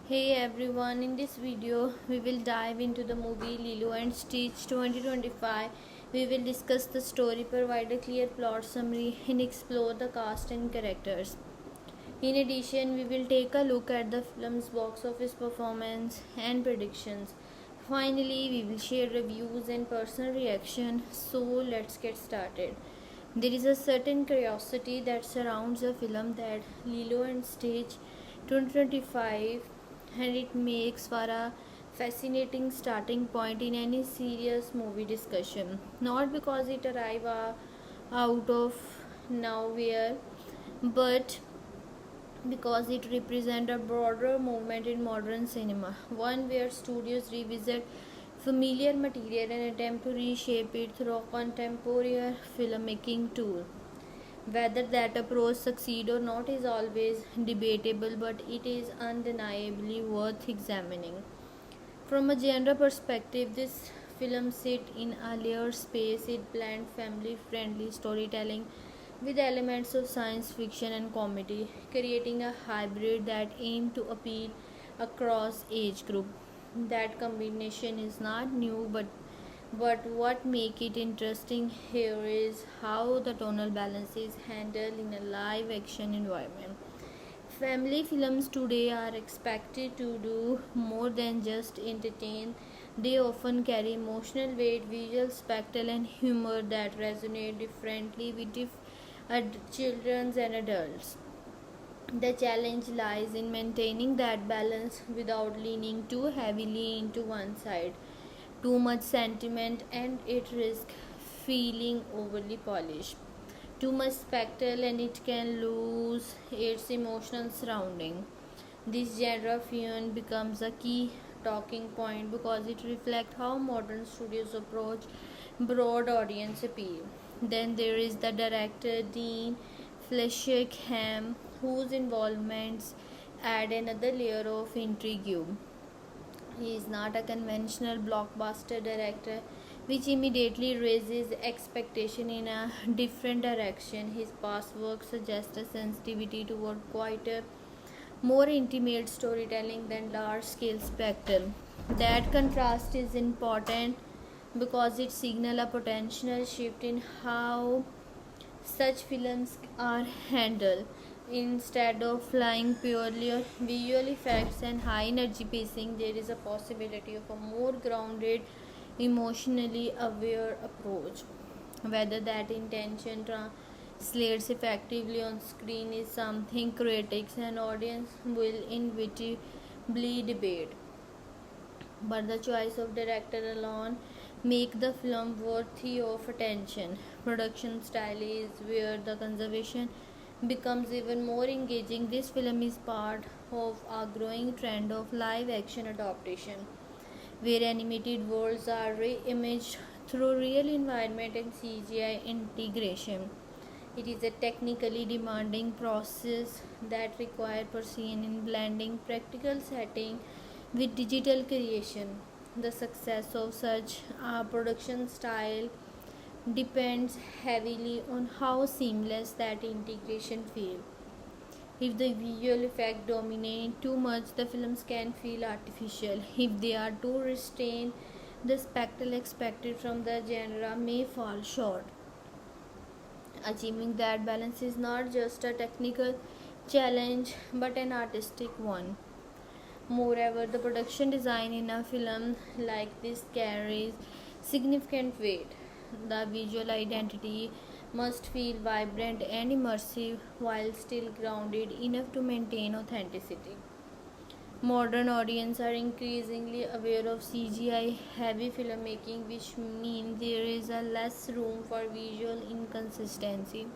Hey everyone, in this video we will dive into the movie Lilo and Stitch 2025. We will discuss the story, provide a clear plot summary, and explore the cast and characters. In addition, we will take a look at the film's box office performance and predictions. Finally, we will share reviews and personal reaction. So, let's get started. There is a certain curiosity that surrounds the film that Lilo and Stitch 2025, and it makes for a fascinating starting point in any serious movie discussion. Not because it arrived out of nowhere, but because it represents a broader movement in modern cinema, one where studios revisit familiar material and attempt to reshape it through a contemporary filmmaking tool. Whether that approach succeeds or not is always debatable, but it is undeniably worth examining. From a genre perspective, this film sits in a layered space. It blends family-friendly storytelling with elements of science fiction and comedy, creating a hybrid that aims to appeal across age group. That combination is not new, but what makes it interesting here is how the tonal balance is handled in a live action environment. Family films today are expected to do more than just entertain. They often carry emotional weight, visual spectacle, and humor that resonate differently with children and adults. The challenge lies in maintaining that balance without leaning too heavily into one side. Too much sentiment and it risks feeling overly polished. Too much spectacle and it can lose its emotional surrounding. This genre fusion becomes a key talking point because it reflects how modern studios approach broad audience appeal. Then there is the director Dean Fleischer, whose involvements add another layer of intrigue. He is not a conventional blockbuster director, which immediately raises expectation in a different direction. His past work suggests a sensitivity toward quieter, more intimate storytelling than large scale spectacle. That contrast is important because it signals a potential shift in how such films are handled. Instead of flying purely on visual effects and high energy pacing, there is a possibility of a more grounded, emotionally aware approach. Whether that intention translates effectively on screen is something critics and audience will inevitably debate. But the choice of director alone make the film worthy of attention. Production style is where the conservation becomes even more engaging. This film is part of a growing trend of live action adaptation, where animated worlds are re-imaged through real environment and CGI integration. It is a technically demanding process that requires precision in blending practical setting with digital creation. The success of such a production style depends heavily on how seamless that integration feels. If the visual effects dominate too much, the films can feel artificial. If they are too restrained, the spectacle expected from the genre may fall short. Achieving that balance is not just a technical challenge but an artistic one. Moreover, the production design in a film like this carries significant weight. The visual identity must feel vibrant and immersive while still grounded enough to maintain authenticity. Modern audiences are increasingly aware of CGI heavy filmmaking, which means there is a less room for visual inconsistency.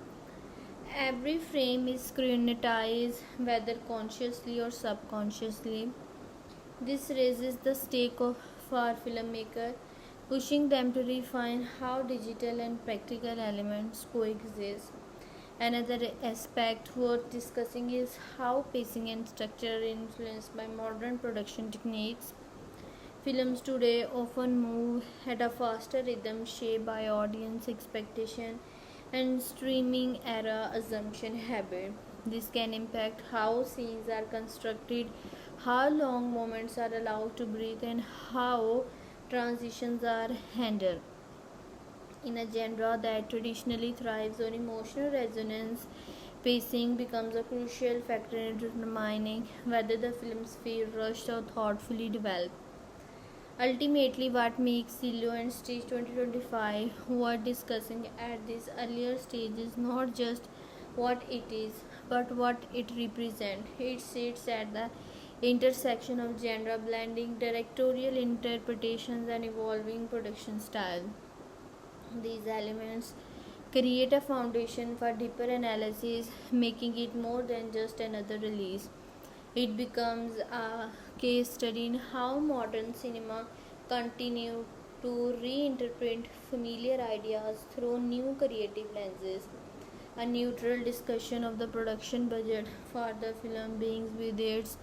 Every frame is scrutinized, whether consciously or subconsciously. This raises the stake for filmmakers, pushing them to refine how digital and practical elements coexist. Another aspect worth discussing is how pacing and structure are influenced by modern production techniques. Films today often move at a faster rhythm shaped by audience expectation and streaming era assumption habit. This can impact how scenes are constructed, how long moments are allowed to breathe, and how transitions are handled. In a genre that traditionally thrives on emotional resonance, pacing becomes a crucial factor in determining whether the films feel rushed or thoughtfully developed. Ultimately, what makes Lilo and Stitch 2025 worth discussing at this earlier stage is not just what it is, but what it represents. It sits at the intersection of genre blending, directorial interpretations, and evolving production style. These elements create a foundation for deeper analysis, making it more than just another release. It becomes a case study in how modern cinema continue to reinterpret familiar ideas through new creative lenses. A neutral discussion of the production budget for the film begins with its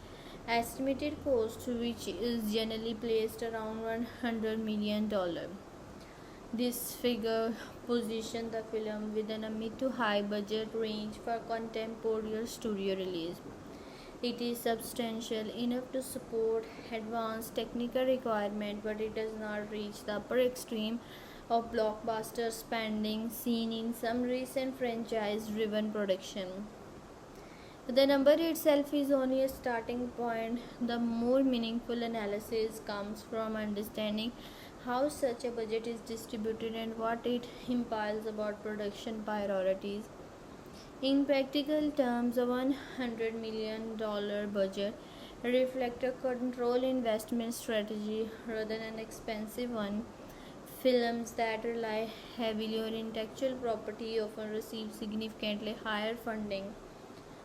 estimated cost, which is generally placed around $100 million. This figure positions the film within a mid to high budget range for contemporary studio release. It is substantial enough to support advanced technical requirements, but it does not reach the upper extreme of blockbuster spending seen in some recent franchise driven production. The number itself is only a starting point. The more meaningful analysis comes from understanding how such a budget is distributed and what it implies about production priorities. In practical terms, a $100 million budget reflects a controlled investment strategy rather than an expensive one. Films that rely heavily on intellectual property often receive significantly higher funding,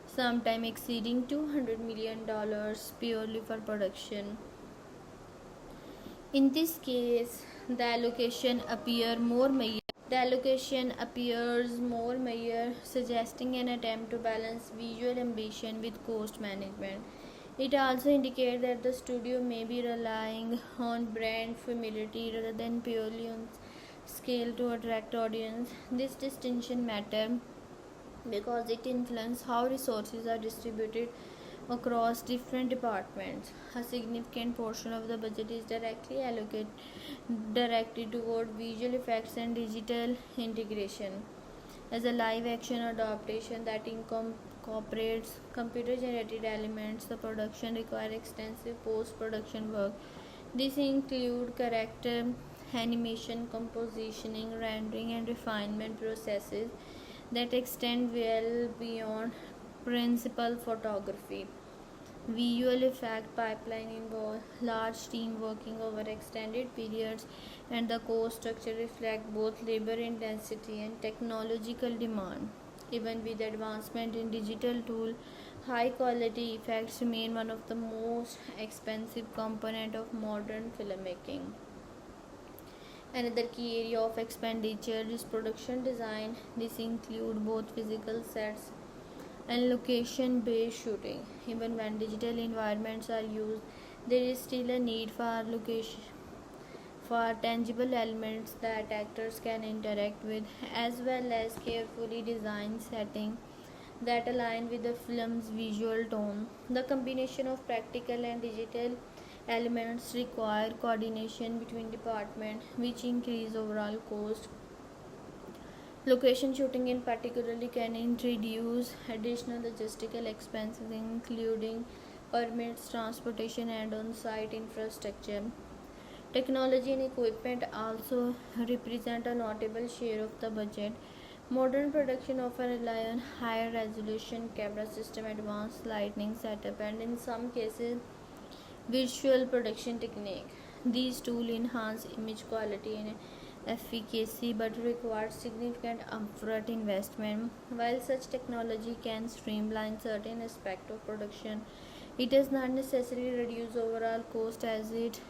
sometimes exceeding $200 million purely for production. In this case, the allocation appears more measured, suggesting an attempt to balance visual ambition with cost management. It also indicates that the studio may be relying on brand familiarity rather than purely on scale to attract audience. This distinction matters because it influences how resources are distributed across different departments. A significant portion of the budget is directed toward visual effects and digital integration. As a live action adaptation that incorporates computer generated elements, the production requires extensive post production work. This includes character animation, compositioning, rendering, and refinement processes that extend well beyond principal photography. Visual effect pipeline involve large team working over extended periods, and the cost structure reflect both labor intensity and technological demand. Even with advancement in digital tool, high quality effects remain one of the most expensive component of modern filmmaking. Another key area of expenditure is production design. This includes both physical sets and location based shooting. Even when digital environments are used, there is still a need for tangible elements that actors can interact with, as well as carefully designed setting that align with the film's visual tone. The combination of practical and digital elements require coordination between departments, which increase overall cost. Location shooting in particularly can introduce additional logistical expenses, including permits, transportation, and on-site infrastructure. Technology and equipment also represent a notable share of the budget. Modern production often rely on higher resolution camera system, advanced lighting setup, and in some cases visual production technique. These tools enhance image quality and efficacy but require significant upfront investment. While such technology can streamline certain aspects of production, it does not necessarily reduce overall cost, as it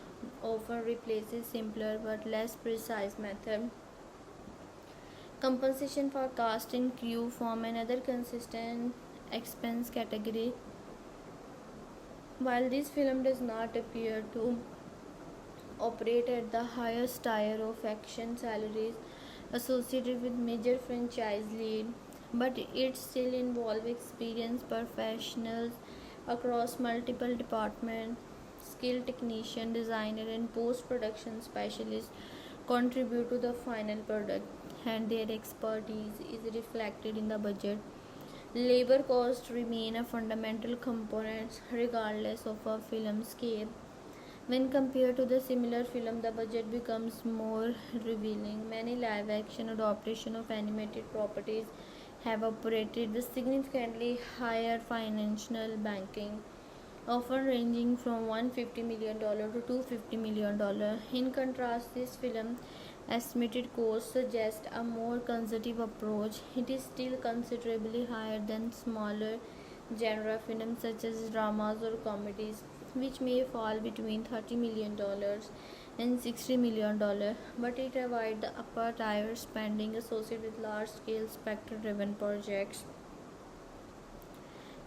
often replaces simpler but less precise methods. Compensation for cast and crew form another consistent expense category. While this film does not appear to operate at the highest tier of action salaries associated with major franchise lead, but it still involves experienced professionals across multiple departments. Skilled technician, designer, and post-production specialists contribute to the final product, and their expertise is reflected in the budget. Labor costs remain a fundamental component regardless of a film scale. When compared to the similar film, the budget becomes more revealing. Many live action adaptations of animated properties have operated with significantly higher financial backing, often ranging from $150 million to $250 million. In contrast, this film estimated cost suggests a more conservative approach. It is still considerably higher than smaller genre films such as dramas or comedies, which may fall between $30 million and $60 million, but it avoids the upper tier spending associated with large scale spectrum driven projects.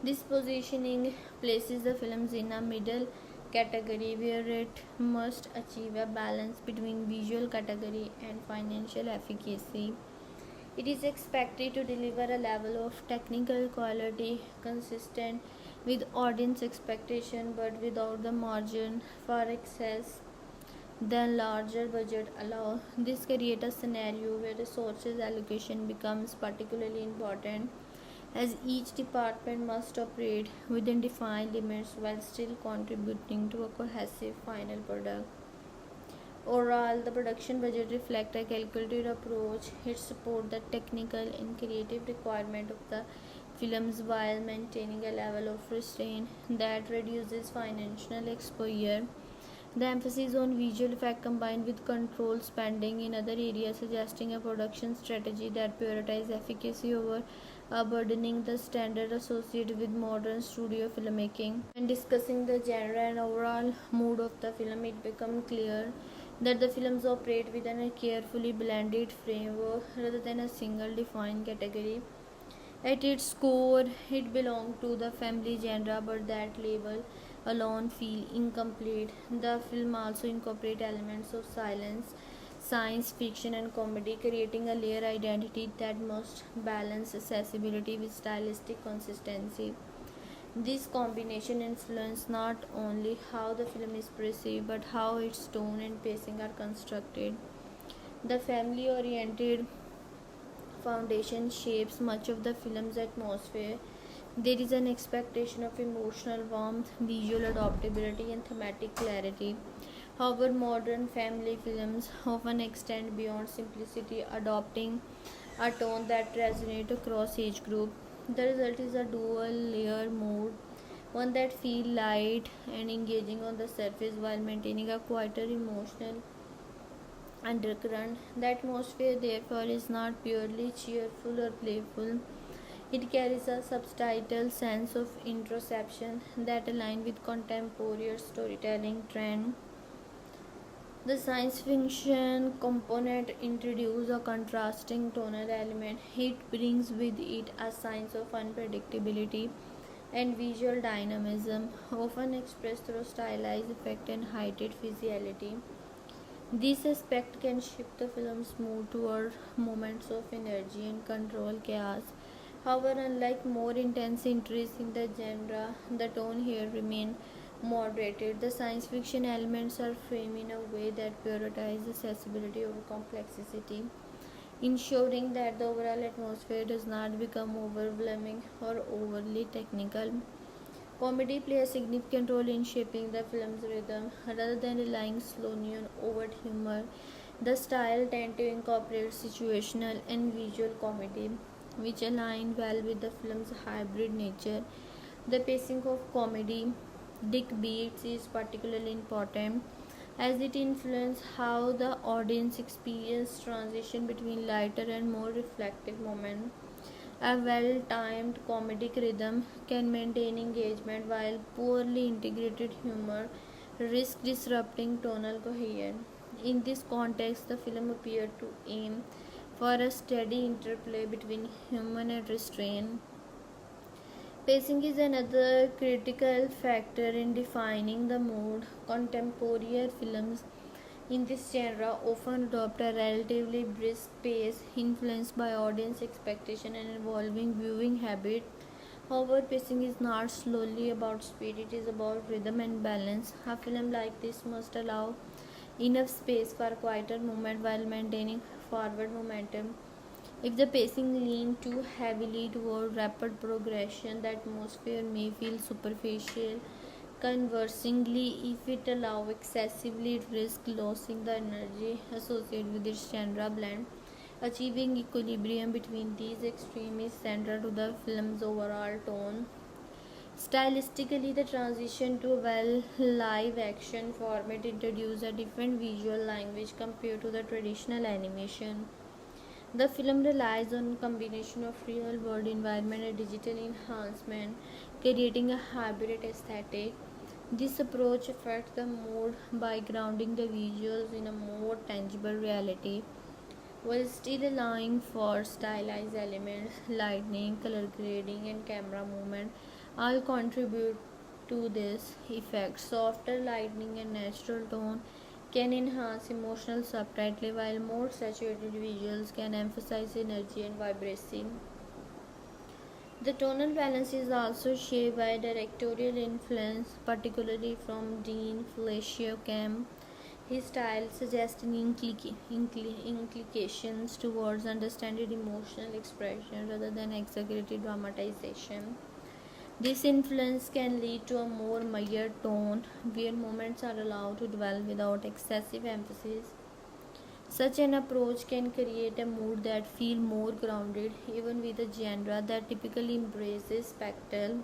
This positioning places the films in a middle category where it must achieve a balance between visual category and financial efficacy. It is expected to deliver a level of technical quality consistent with audience expectation but without the margin for excess than larger budget allow. This creates a scenario where resources allocation becomes particularly important as each department must operate within defined limits while still contributing to a cohesive final product. Overall, the production budget reflects a calculated approach. It supports the technical and creative requirement of the films while maintaining a level of restraint that reduces financial exposure. The emphasis on visual effect combined with controlled spending in other areas suggesting a production strategy that prioritizes efficacy over burdening the standard associated with modern studio filmmaking. When discussing the genre and overall mood of the film, it becomes clear that the films operate within a carefully blended framework rather than a single defined category. At its core, it belongs to the family genre, but that label alone feels incomplete. The film also incorporates elements of silence, science fiction, and comedy, creating a layer identity that must balance accessibility with stylistic consistency. This combination influences not only how the film is perceived but how its tone and pacing are constructed. The family oriented foundation shapes much of the film's atmosphere. There is an expectation of emotional warmth, visual adaptability, and thematic clarity. However, modern family films often extend beyond simplicity, adopting a tone that resonates across age group. The result is a dual layer mood, one that feels light and engaging on the surface while maintaining a quieter emotional undercurrent. The atmosphere, therefore, is not purely cheerful or playful. It carries a subtitle sense of introspection that aligns with contemporary storytelling trend. The science fiction component introduces a contrasting tonal element. It brings with it a sense of unpredictability and visual dynamism, often expressed through stylized effect and heightened visuality. This aspect can shift the film's mood toward moments of energy and control chaos. However, unlike more intense entries in the genre, the tone here remains moderated. The science fiction elements are framed in a way that prioritizes accessibility over complexity, ensuring that the overall atmosphere does not become overwhelming or overly technical. Comedy plays a significant role in shaping the film's rhythm. Rather than relying solely on overt humor, the style tends to incorporate situational and visual comedy, which align well with the film's hybrid nature. The pacing of comedy dick beats is particularly important as it influences how the audience experiences transition between lighter and more reflective moments. A well timed comedic rhythm can maintain engagement while poorly integrated humor risks disrupting tonal coherence. In this context, the film appeared to aim for a steady interplay between humor and restraint. Pacing is another critical factor in defining the mood. Contemporary films in this genre often adopt a relatively brisk pace influenced by audience expectation and evolving viewing habits. However, pacing is not slowly about speed, it is about rhythm and balance. A film like this must allow enough space for quieter movement while maintaining forward momentum. If the pacing leans too heavily toward rapid progression, the atmosphere may feel superficial. Conversely, if it allows excessively, it risks losing the energy associated with its genre blend. Achieving equilibrium between these extremes is central to the film's overall tone. Stylistically, the transition to a live action format introduced a different visual language compared to the traditional animation. The film relies on a combination of real world environment and digital enhancement, creating a hybrid aesthetic. This approach affects the mood by grounding the visuals in a more tangible reality while still allowing for stylized elements, lighting, color grading, and camera movement all contribute to this effect. Softer lighting and natural tone can enhance emotional subtlety, while more saturated visuals can emphasize energy and vibrancy. The tonal balance is also shaped by directorial influence, particularly from Dean Fleischer camp. His style suggests inclinations towards understanding emotional expression rather than exaggerated dramatization. This influence can lead to a more measured tone where moments are allowed to dwell without excessive emphasis. Such an approach can create a mood that feels more grounded even with a genre that typically embraces spectacle.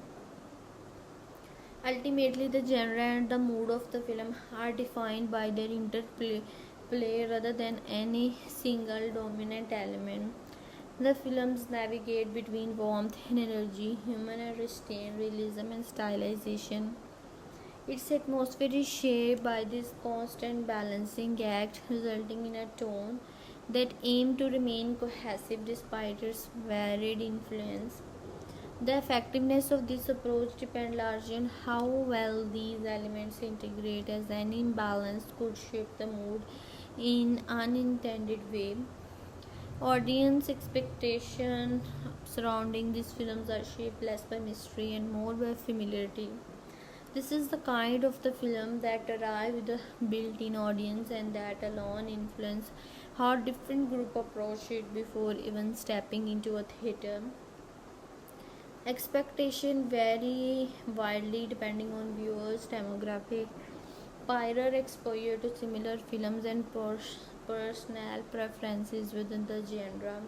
Ultimately, the genre and the mood of the film are defined by their interplay rather than any single dominant element. The films navigate between warmth and energy, human and restraint, realism and stylization. Its atmosphere is shaped by this constant balancing act, resulting in a tone that aims to remain cohesive despite its varied influence. The effectiveness of this approach depends largely on how well these elements integrate, as any imbalance could shift the mood in unintended way. Audience expectations surrounding these films are shaped less by mystery and more by familiarity. This is the kind of the film that arrive with a built-in audience and that alone influence how different group approach it before even stepping into a theater. Expectations vary widely depending on viewers' demographic, prior exposure to similar films, and personal preferences within the genre.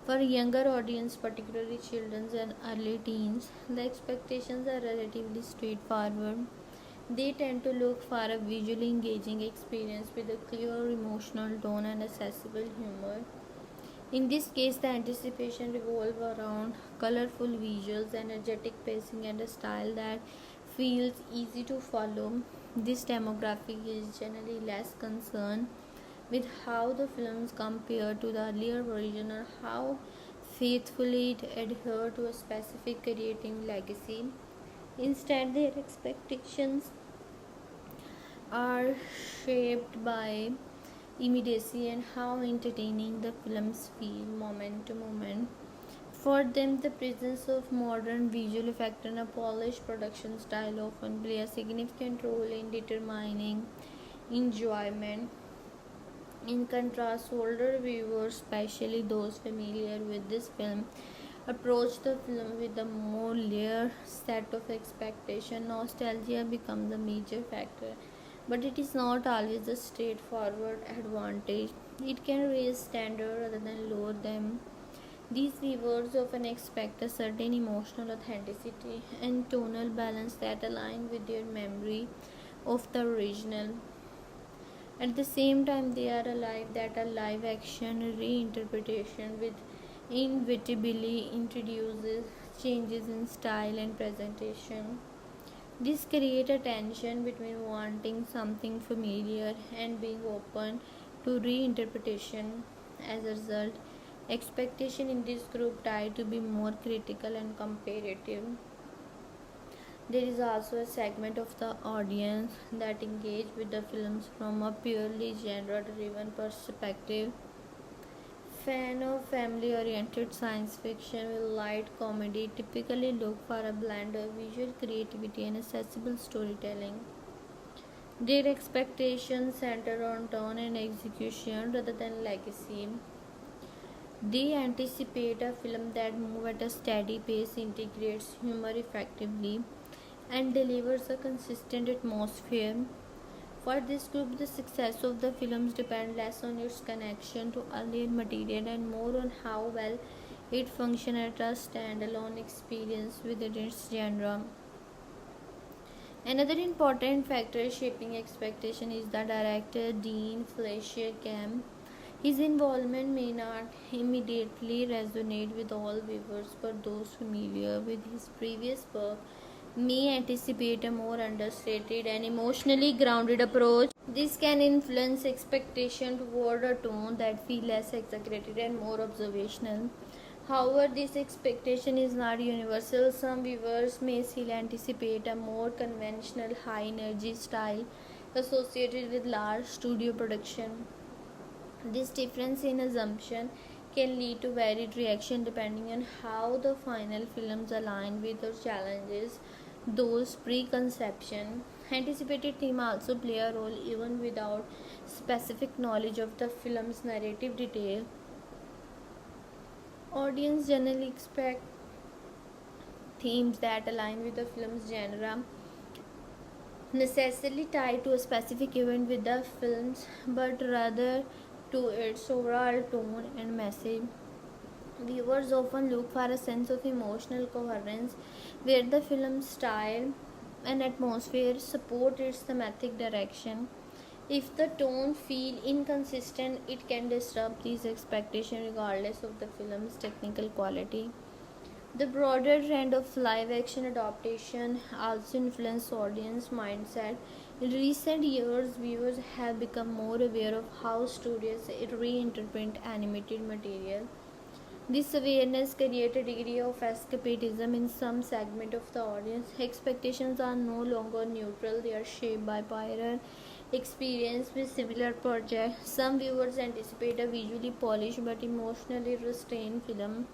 For younger audience, particularly children and early teens, the expectations are relatively straightforward. They tend to look for a visually engaging experience with a clear emotional tone and accessible humor. In this case, the anticipation revolves around colorful visuals, energetic pacing, and a style that feels easy to follow. This demographic is generally less concerned with how the films compare to the earlier version or how faithfully it adhered to a specific creative legacy. Instead, their expectations are shaped by immediacy and how entertaining the films feel moment to moment. For them, the presence of modern visual effect and a polished production style often play a significant role in determining enjoyment. In contrast, older viewers, especially those familiar with this film, approach the film with a more layered set of expectation. Nostalgia becomes a major factor, but it is not always a straightforward advantage. It can raise standards rather than lower them. These viewers often expect a certain emotional authenticity and tonal balance that align with their memory of the original. At the same time, they are alive that a live action reinterpretation with inevitably introduces changes in style and presentation. This creates a tension between wanting something familiar and being open to reinterpretation. As a result, expectation in this group tend to be more critical and comparative. There is also a segment of the audience that engage with the films from a purely genre driven perspective, fan of family-oriented science fiction with light comedy typically look for a blend of visual creativity and accessible storytelling. Their expectations center on tone and execution rather than legacy. They anticipate a film that moves at a steady pace, integrates humor effectively, and delivers a consistent atmosphere. For this group, the success of the films depends less on its connection to earlier material and more on how well it functions as a standalone experience within its genre. Another important factor shaping expectation is the director Dean Fleischer camp. His involvement may not immediately resonate with all viewers, but those familiar with his previous work may anticipate a more understated and emotionally grounded approach. This can influence expectation toward a tone that feels less exaggerated and more observational. However, this expectation is not universal. Some viewers may still anticipate a more conventional, high energy style associated with large studio production. This difference in assumption can lead to varied reaction depending on how the final films align with or challenges those preconception. Anticipated theme also play a role even without specific knowledge of the film's narrative detail. Audience generally expect themes that align with the film's genre, necessarily tied to a specific event with the films, but rather to its overall tone and message. Viewers often look for a sense of emotional coherence where the film's style and atmosphere support its thematic direction. If the tone feels inconsistent, it can disrupt these expectations regardless of the film's technical quality. The broader trend of live action adaptation also influences audience mindset. In recent years, viewers have become more aware of how studios reinterpret animated material. This awareness creates a degree of escapism in some segment of the audience. Expectations are no longer neutral, they are shaped by prior experience with similar projects. Some viewers anticipate a visually polished but emotionally restrained film,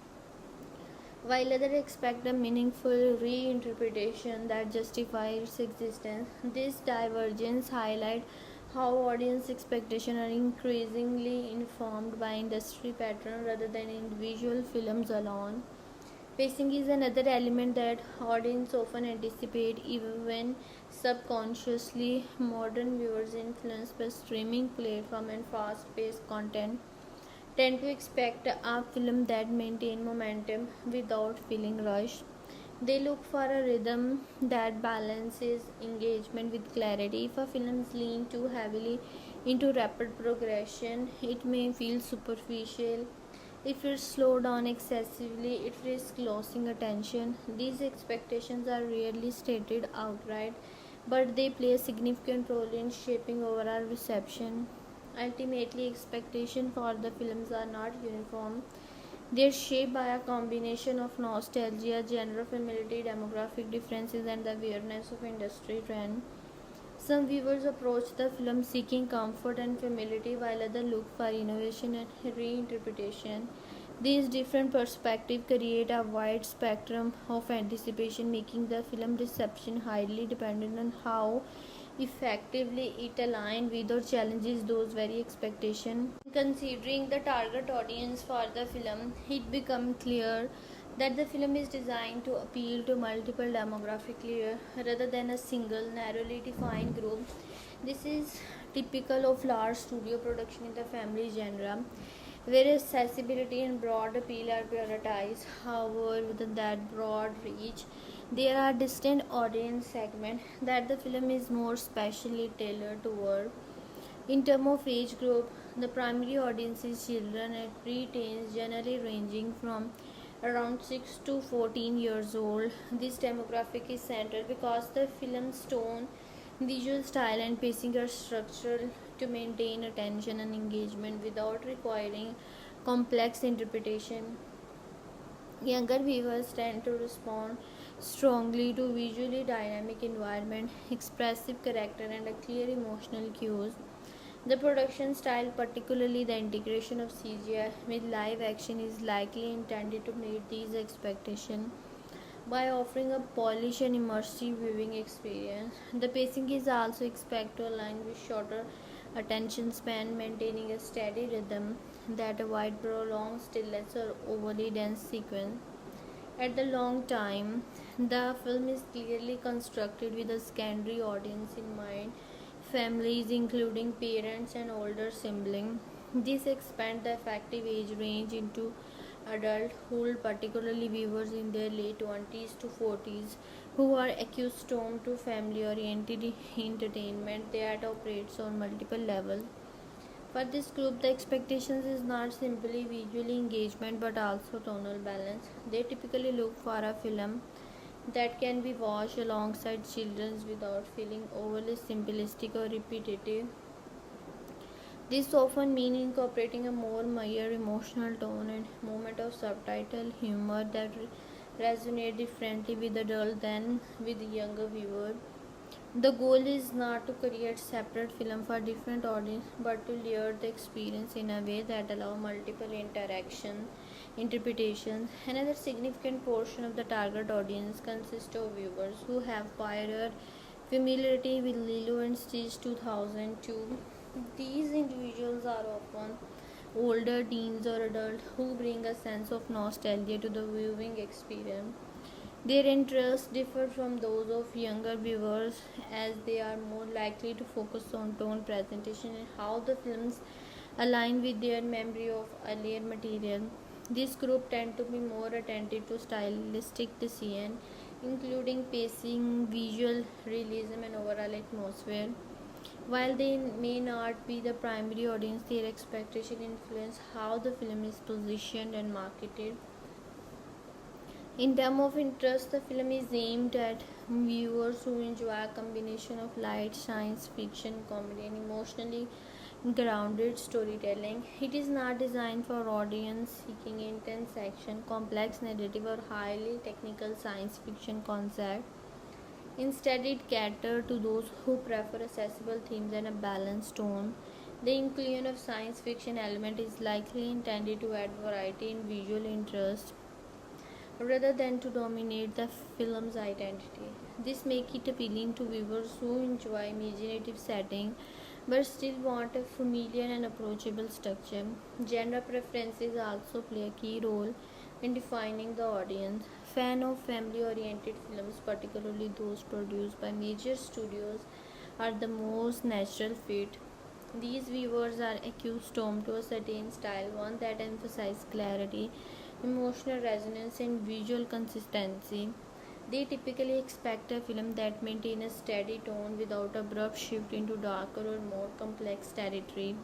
while others expect a meaningful reinterpretation that justifies its existence. This divergence highlights how audience expectations are increasingly informed by industry patterns rather than individual films alone. Pacing is another element that audience often anticipate even when subconsciously. Modern viewers influenced by streaming platform and fast-paced content tend to expect a film that maintains momentum without feeling rushed. They look for a rhythm that balances engagement with clarity. If a film leans too heavily into rapid progression, it may feel superficial. If it slows down excessively, it risks losing attention. These expectations are rarely stated outright, but they play a significant role in shaping overall reception. Ultimately, expectations for the films are not uniform. They are shaped by a combination of nostalgia, genre familiarity, demographic differences, and the awareness of industry trends. Some viewers approach the film seeking comfort and familiarity, while others look for innovation and reinterpretation. These different perspectives create a wide spectrum of anticipation, making the film reception highly dependent on how effectively it aligns with or challenges those very expectations. Considering the target audience for the film, it becomes clear that the film is designed to appeal to multiple demographics rather than a single narrowly defined group. This is typical of large studio production in the family genre, where accessibility and broad appeal are prioritized. However, within that broad reach, there are distinct audience segments that the film is more specially tailored toward. In terms of age group, the primary audience is children and preteens, generally ranging from around 6 to 14 years old. This demographic is central because the film's tone, visual style, and pacing are structured to maintain attention and engagement without requiring complex interpretation. Younger viewers tend to respond strongly to visually dynamic environment, expressive character, and a clear emotional cues. The production style, particularly the integration of CGI with live action, is likely intended to meet these expectations by offering a polished and immersive viewing experience. The pacing is also expected to align with shorter attention span, maintaining a steady rhythm that avoid prolonged stillness or overly dense sequence. At the long time, the film is clearly constructed with a secondary audience in mind, families including parents and older siblings. This expands the effective age range into adulthood, particularly viewers in their late 20s to 40s who are accustomed to family oriented entertainment that operates on multiple levels. For this group, the expectations is not simply visual engagement but also tonal balance. They typically look for a film that can be watched alongside children without feeling overly simplistic or repetitive. This often means incorporating a more mature emotional tone and moment of subtitle humor that resonate differently with adults than with younger viewers. The goal is not to create separate film for different audience but to layer the experience in a way that allow multiple interaction interpretations. Another significant portion of the target audience consists of viewers who have prior familiarity with Lilo and Stitch 2002. These individuals are often older teens or adults who bring a sense of nostalgia to the viewing experience. Their interests differ from those of younger viewers as they are more likely to focus on tone, presentation, and how the films align with their memory of earlier material. This group tend to be more attentive to stylistic decision, including pacing, visual realism, and overall atmosphere. While they may not be the primary audience, their expectation influence how the film is positioned and marketed. In terms of interest, the film is aimed at viewers who enjoy a combination of light science fiction, comedy, and emotionally grounded storytelling. It is not designed for audience seeking intense action, complex narrative, or highly technical science fiction concept. Instead, it caters to those who prefer accessible themes and a balanced tone. The inclusion of science fiction element is likely intended to add variety in visual interest rather than to dominate the film's identity. This makes it appealing to viewers who enjoy imaginative setting but still want a familiar and approachable structure. Genre preferences also play a key role in defining the audience. Fan of family-oriented films, particularly those produced by major studios, are the most natural fit. These viewers are accustomed to a certain style, one that emphasizes clarity, emotional resonance, and visual consistency. They typically expect a film that maintains a steady tone without abrupt shift into darker or more complex territory.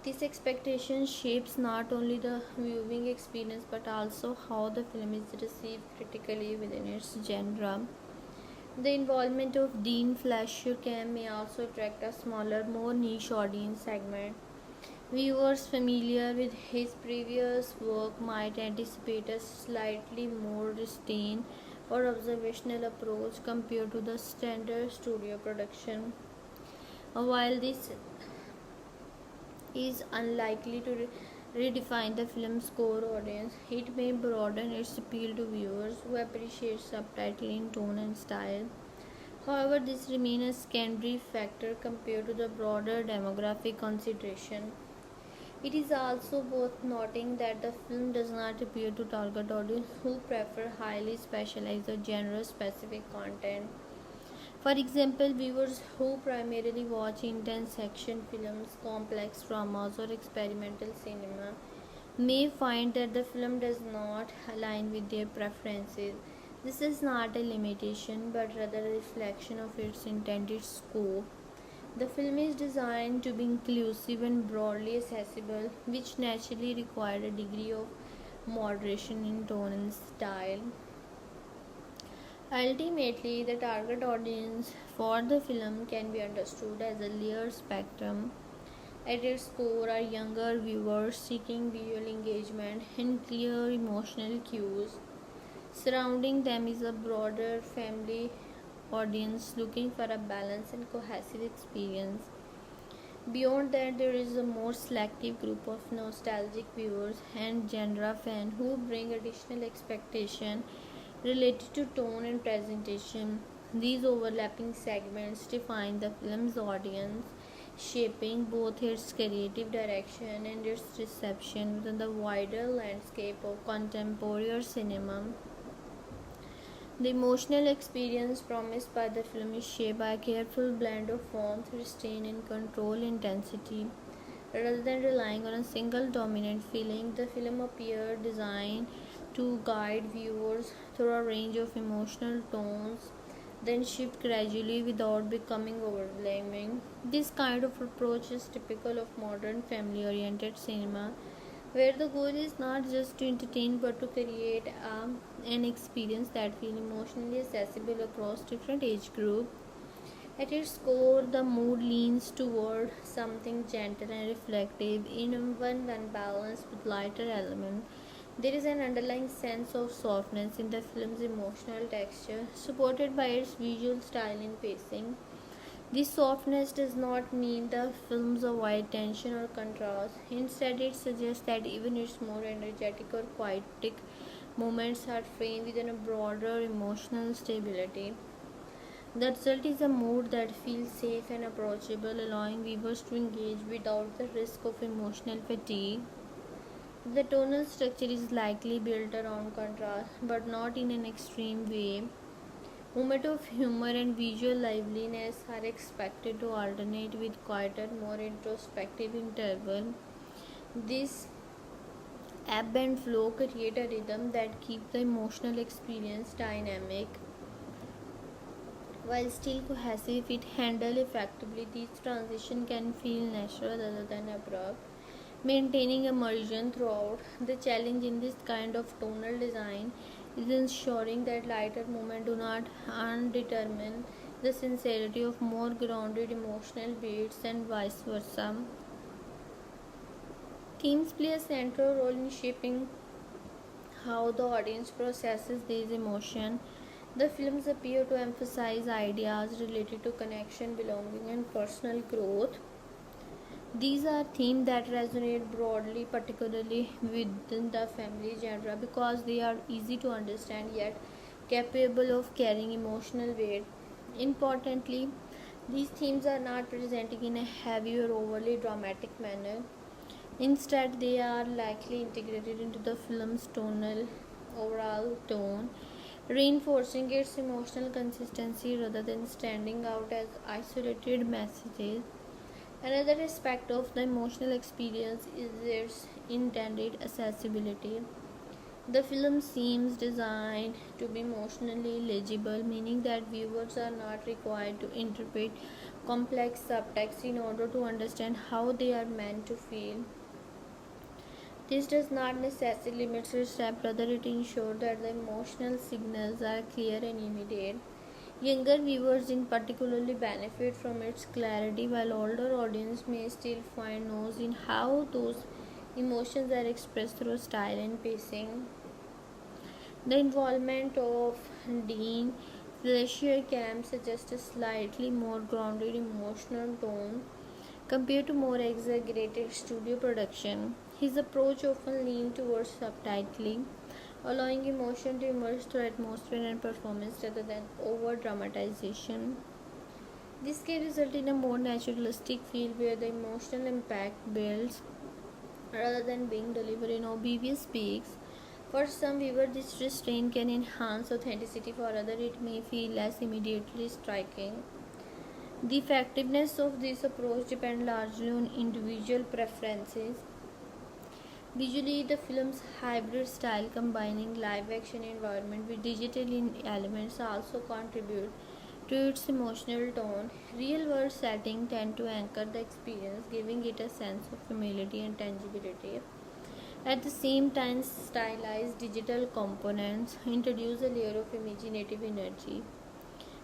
This expectation shapes not only the viewing experience but also how the film is received critically within its genre. The involvement of Dean Fleischer may also attract a smaller, more niche audience segment. Viewers familiar with his previous work might anticipate a slightly more restrained or observational approach compared to the standard studio production. While this is unlikely to redefine the film's core audience, it may broaden its appeal to viewers who appreciate subtitling, tone, and style. However, this remains a secondary factor compared to the broader demographic consideration. It is also worth noting that the film does not appeal to target audience who prefer highly specialized or genre-specific content. For example, viewers who primarily watch intense action films, complex dramas, or experimental cinema may find that the film does not align with their preferences. This is not a limitation but rather a reflection of its intended scope. The film is designed to be inclusive and broadly accessible, which naturally required a degree of moderation in tone and style. Ultimately, the target audience for the film can be understood as a layered spectrum. At its core are younger viewers seeking visual engagement and clear emotional cues. Surrounding them is a broader family audience looking for a balanced and cohesive experience. Beyond that, there is a more selective group of nostalgic viewers and genre fans who bring additional expectation related to tone and presentation. These overlapping segments define the film's audience, shaping both its creative direction and its reception within the wider landscape of contemporary cinema. The emotional experience promised by the film is shaped by a careful blend of warmth, restraint, and control intensity. Rather than relying on a single dominant feeling, the film appeared designed to guide viewers through a range of emotional tones, then shift gradually without becoming overwhelming. This kind of approach is typical of modern family oriented cinema, where the goal is not just to entertain but to create an experience that feels emotionally accessible across different age groups. At its core, the mood leans toward something gentle and reflective, even when balanced with lighter elements. There is an underlying sense of softness in the film's emotional texture, supported by its visual style and pacing. This softness does not mean the films avoid tension or contrast. Instead, it suggests that even its more energetic or poetic moments are framed within a broader emotional stability. The result is a mood that feels safe and approachable, allowing viewers to engage without the risk of emotional fatigue. The tonal structure is likely built around contrast, but not in an extreme way. Moments of humor and visual liveliness are expected to alternate with quieter, more introspective intervals. This ebb and flow create a rhythm that keeps the emotional experience dynamic while still cohesive. If it handled effectively, this transition can feel natural rather than abrupt, maintaining immersion throughout. The challenge in this kind of tonal design is ensuring that lighter moments do not undetermine the sincerity of more grounded emotional beats and vice versa. Themes play a central role in shaping how the audience processes these emotions. The films appear to emphasize ideas related to connection, belonging, and personal growth. These are themes that resonate broadly, particularly within the family genre, because they are easy to understand yet capable of carrying emotional weight. Importantly, these themes are not presented in a heavy or overly dramatic manner. Instead, they are likely integrated into the film's overall tone, reinforcing its emotional consistency rather than standing out as isolated messages. Another aspect of the emotional experience is its intended accessibility. The film seems designed to be emotionally legible, meaning that viewers are not required to interpret complex subtext in order to understand how they are meant to feel. This does not necessarily limit its depth, rather it ensures that the emotional signals are clear and immediate. Younger viewers in particularly benefit from its clarity, while older audience may still find nuance in how those emotions are expressed through style and pacing. The involvement of Dean Fleischer can suggest a slightly more grounded emotional tone compared to more exaggerated studio production. His approach often leans towards subtitling, allowing emotion to emerge through atmosphere and performance rather than over dramatization. This can result in a more naturalistic feel where the emotional impact builds rather than being delivered in obvious speaks. For some viewers, this restraint can enhance authenticity, for others, it may feel less immediately striking. The effectiveness of this approach depends largely on individual preferences. Visually, the film's hybrid style, combining live action environment with digital elements, also contribute to its emotional tone. Real world settings tend to anchor the experience, giving it a sense of familiarity and tangibility. At the same time, stylized digital components introduce a layer of imaginative energy.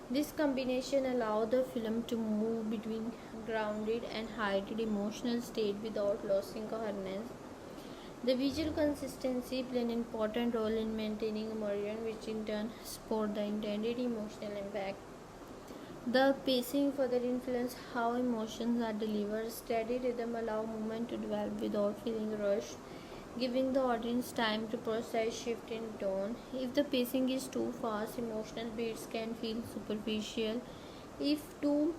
This combination allows the film to move between grounded and heightened emotional state without losing coherence. The visual consistency plays an important role in maintaining immersion, which in turn support the intended emotional impact. The pacing further influences how emotions are delivered. Steady rhythm allows movement to develop without feeling rushed, giving the audience time to process shift in tone. If the pacing is too fast, emotional beats can feel superficial. If too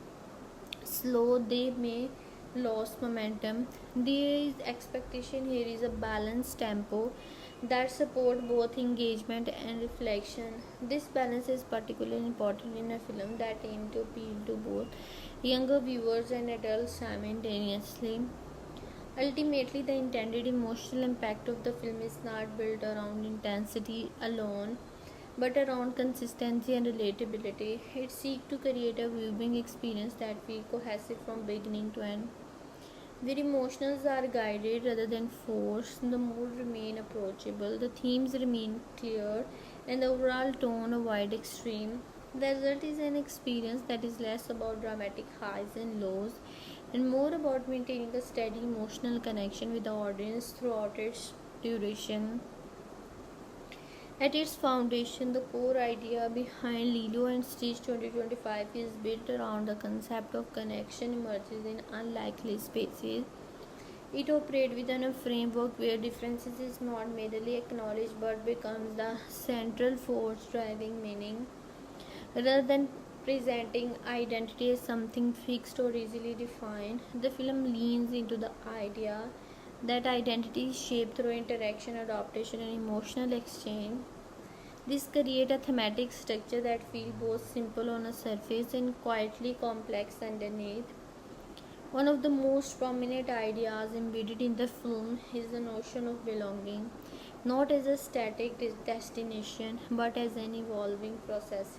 slow, they may lose momentum. There is expectation here is a balanced tempo that support both engagement and reflection. This balance is particularly important in a film that aim to appeal to both younger viewers and adults simultaneously. Ultimately, the intended emotional impact of the film is not built around intensity alone, but around consistency and relatability. It seeks to create a viewing experience that feels cohesive from beginning to end, where emotions are guided rather than forced, the mood remain approachable, the themes remain clear, and the overall tone avoid extreme. The result is an experience that is less about dramatic highs and lows and more about maintaining a steady emotional connection with the audience throughout its duration. At its foundation, the core idea behind Lilo and Stitch 2025 is built around the concept of connection emerges in unlikely spaces. It operates within a framework where differences is not merely acknowledged but becomes the central force driving meaning. Rather than presenting identity as something fixed or easily defined, the film leans into the idea that identity is shaped through interaction, adaptation, and emotional exchange. This creates a thematic structure that feels both simple on a surface and quietly complex underneath. One of the most prominent ideas embedded in the film is the notion of belonging, not as a static destination but as an evolving process.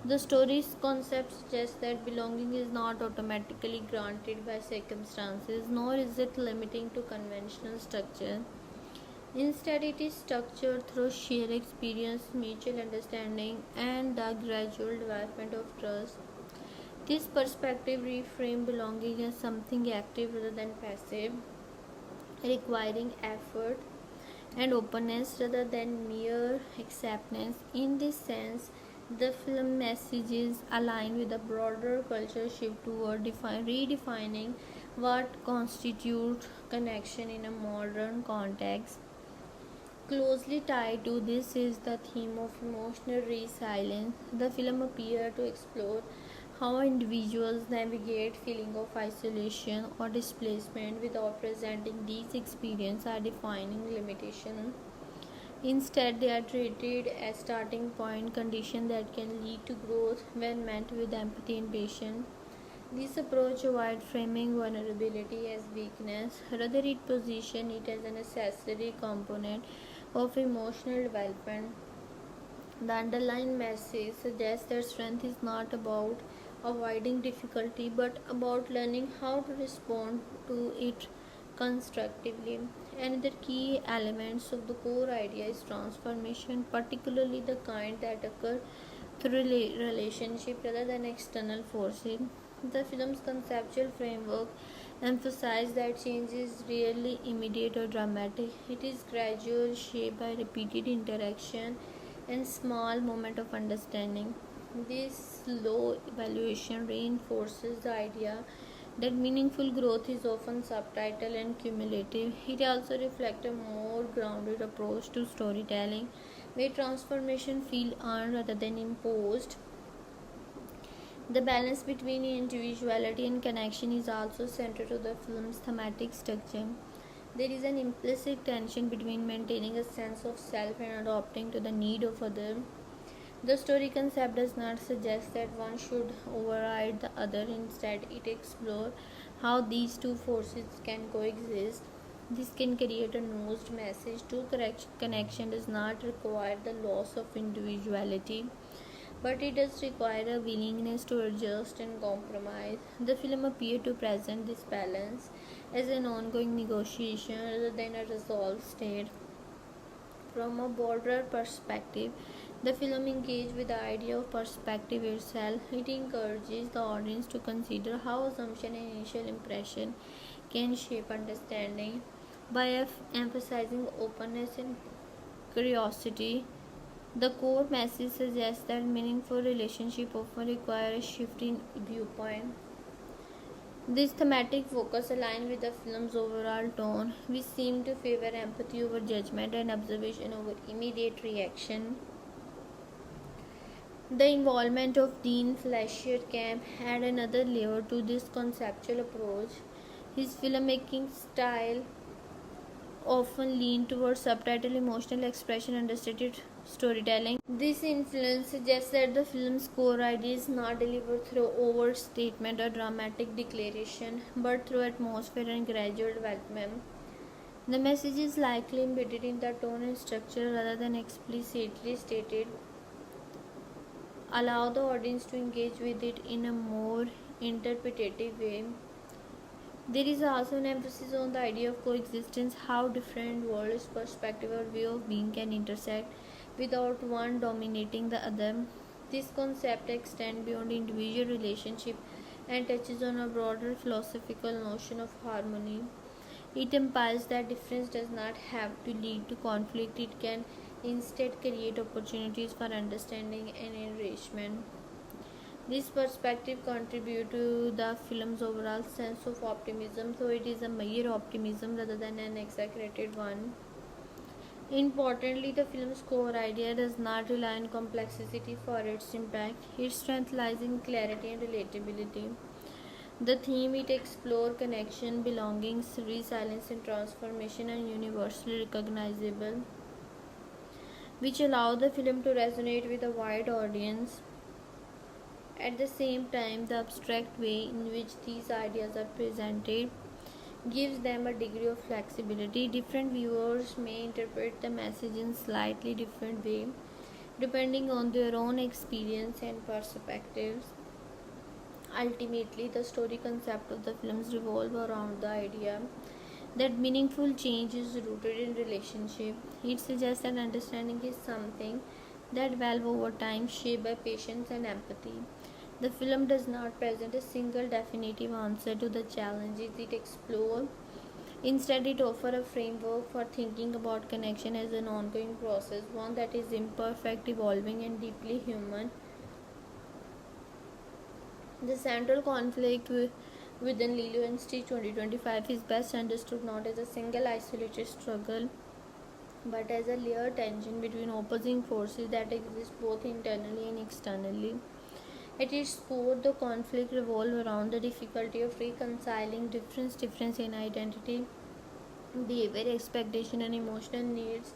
The story's concept suggests that belonging is not automatically granted by circumstances, nor is it limiting to conventional structure. Instead, it is structured through shared experience, mutual understanding, and the gradual development of trust. This perspective reframes belonging as something active rather than passive, requiring effort and openness rather than mere acceptance. In this sense, the film messages align with a broader culture shift toward redefining what constitutes connection in a modern context. Closely tied to this is the theme of emotional resilience. The film appears to explore how individuals navigate feeling of isolation or displacement without presenting these experiences as defining limitation. Instead, they are treated as starting point conditions that can lead to growth when met with empathy and patience. This approach avoids framing vulnerability as weakness, rather it positions it as a necessary component of emotional development. The underlying message suggests that strength is not about avoiding difficulty but about learning how to respond to it constructively. Another key elements of the core idea is transformation, particularly the kind that occur through relationship rather than external forces. The film's conceptual framework emphasizes that change is rarely immediate or dramatic. It is gradual, shaped by repeated interaction and small moment of understanding. This slow evaluation reinforces the idea that meaningful growth is often subtle and cumulative. It also reflects a more grounded approach to storytelling, where transformation feels earned rather than imposed. The balance between individuality and connection is also central to the film's thematic structure. There is an implicit tension between maintaining a sense of self and adapting to the need of others. The story concept does not suggest that one should override the other. Instead, it explores how these two forces can coexist. This can create a nuanced message. True connection does not require the loss of individuality, but it does require a willingness to adjust and compromise. The film appeared to present this balance as an ongoing negotiation rather than a resolved state. From a broader perspective, the film engages with the idea of perspective itself. It encourages the audience to consider how assumption and initial impression can shape understanding by emphasizing openness and curiosity. The core message suggests that meaningful relationships often require a shift in viewpoint. This thematic focus aligns with the film's overall tone, which seemed to favor empathy over judgment and observation over immediate reaction. The involvement of Dean Fleischer can add another layer to this conceptual approach. His filmmaking style often lean towards subtitle emotional expression and understated storytelling. This influence suggests that the film's core idea is not delivered through overt statement or dramatic declaration, but through atmosphere and gradual development. The message is likely embedded in the tone and structure rather than explicitly stated, allow the audience to engage with it in a more interpretative way. There is also an emphasis on the idea of coexistence, how different worlds, perspective, or way of being can intersect without one dominating the other. This concept extends beyond individual relationship and touches on a broader philosophical notion of harmony. It implies that difference does not have to lead to conflict, it can instead create opportunities for understanding and enrichment. This perspective contributes to the film's overall sense of optimism, though it is a mere optimism rather than an exaggerated one. Importantly, the film's core idea does not rely on complexity for its impact. Its strength lies in clarity and relatability. The theme it explores connection, belongings, resilience, and transformation are universally recognizable, which allow the film to resonate with a wide audience. At the same time, the abstract way in which these ideas are presented gives them a degree of flexibility. Different viewers may interpret the message in slightly different way depending on their own experience and perspectives. Ultimately, the story concept of the films revolve around the idea that meaningful change is rooted in relationship. It suggests that understanding is something that evolves over time, shaped by patience and empathy. The film does not present a single definitive answer to the challenges it explores. Instead, it offers a framework for thinking about connection as an ongoing process, one that is imperfect, evolving, and deeply human. The central conflict within Lilo and Stitch 2025 is best understood not as a single isolated struggle, but as a layered tension between opposing forces that exist both internally and externally. At its core, the conflict revolves around the difficulty of reconciling difference in identity, behavior, expectation, and emotional needs.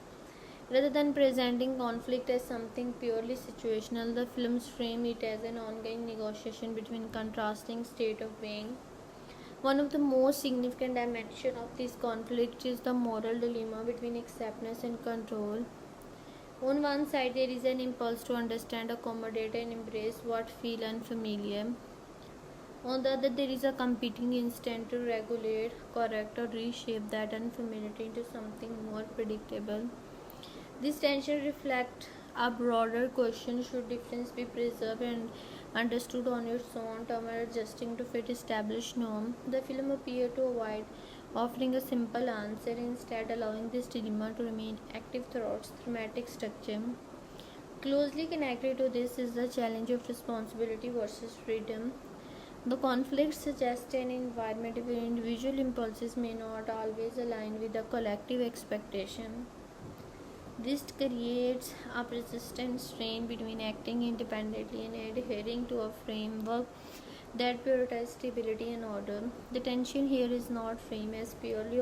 Rather than presenting conflict as something purely situational, the films frame it as an ongoing negotiation between contrasting state of being. One of the most significant dimensions of this conflict is the moral dilemma between acceptance and control. On one side, there is an impulse to understand, accommodate, and embrace what feels unfamiliar. On the other, there is a competing instinct to regulate, correct, or reshape that unfamiliarity into something more predictable. This tension reflects a broader question: should difference be preserved and understood on its own term or adjusting to fit established norm? The film appeared to avoid offering a simple answer, instead allowing this dilemma to remain active throughout its thematic structure. Closely connected to this is the challenge of responsibility versus freedom. The conflict suggests an environment where individual impulses may not always align with the collective expectation. This creates a persistent strain between acting independently and adhering to a framework that prioritizes stability and order. The tension here is not framed as purely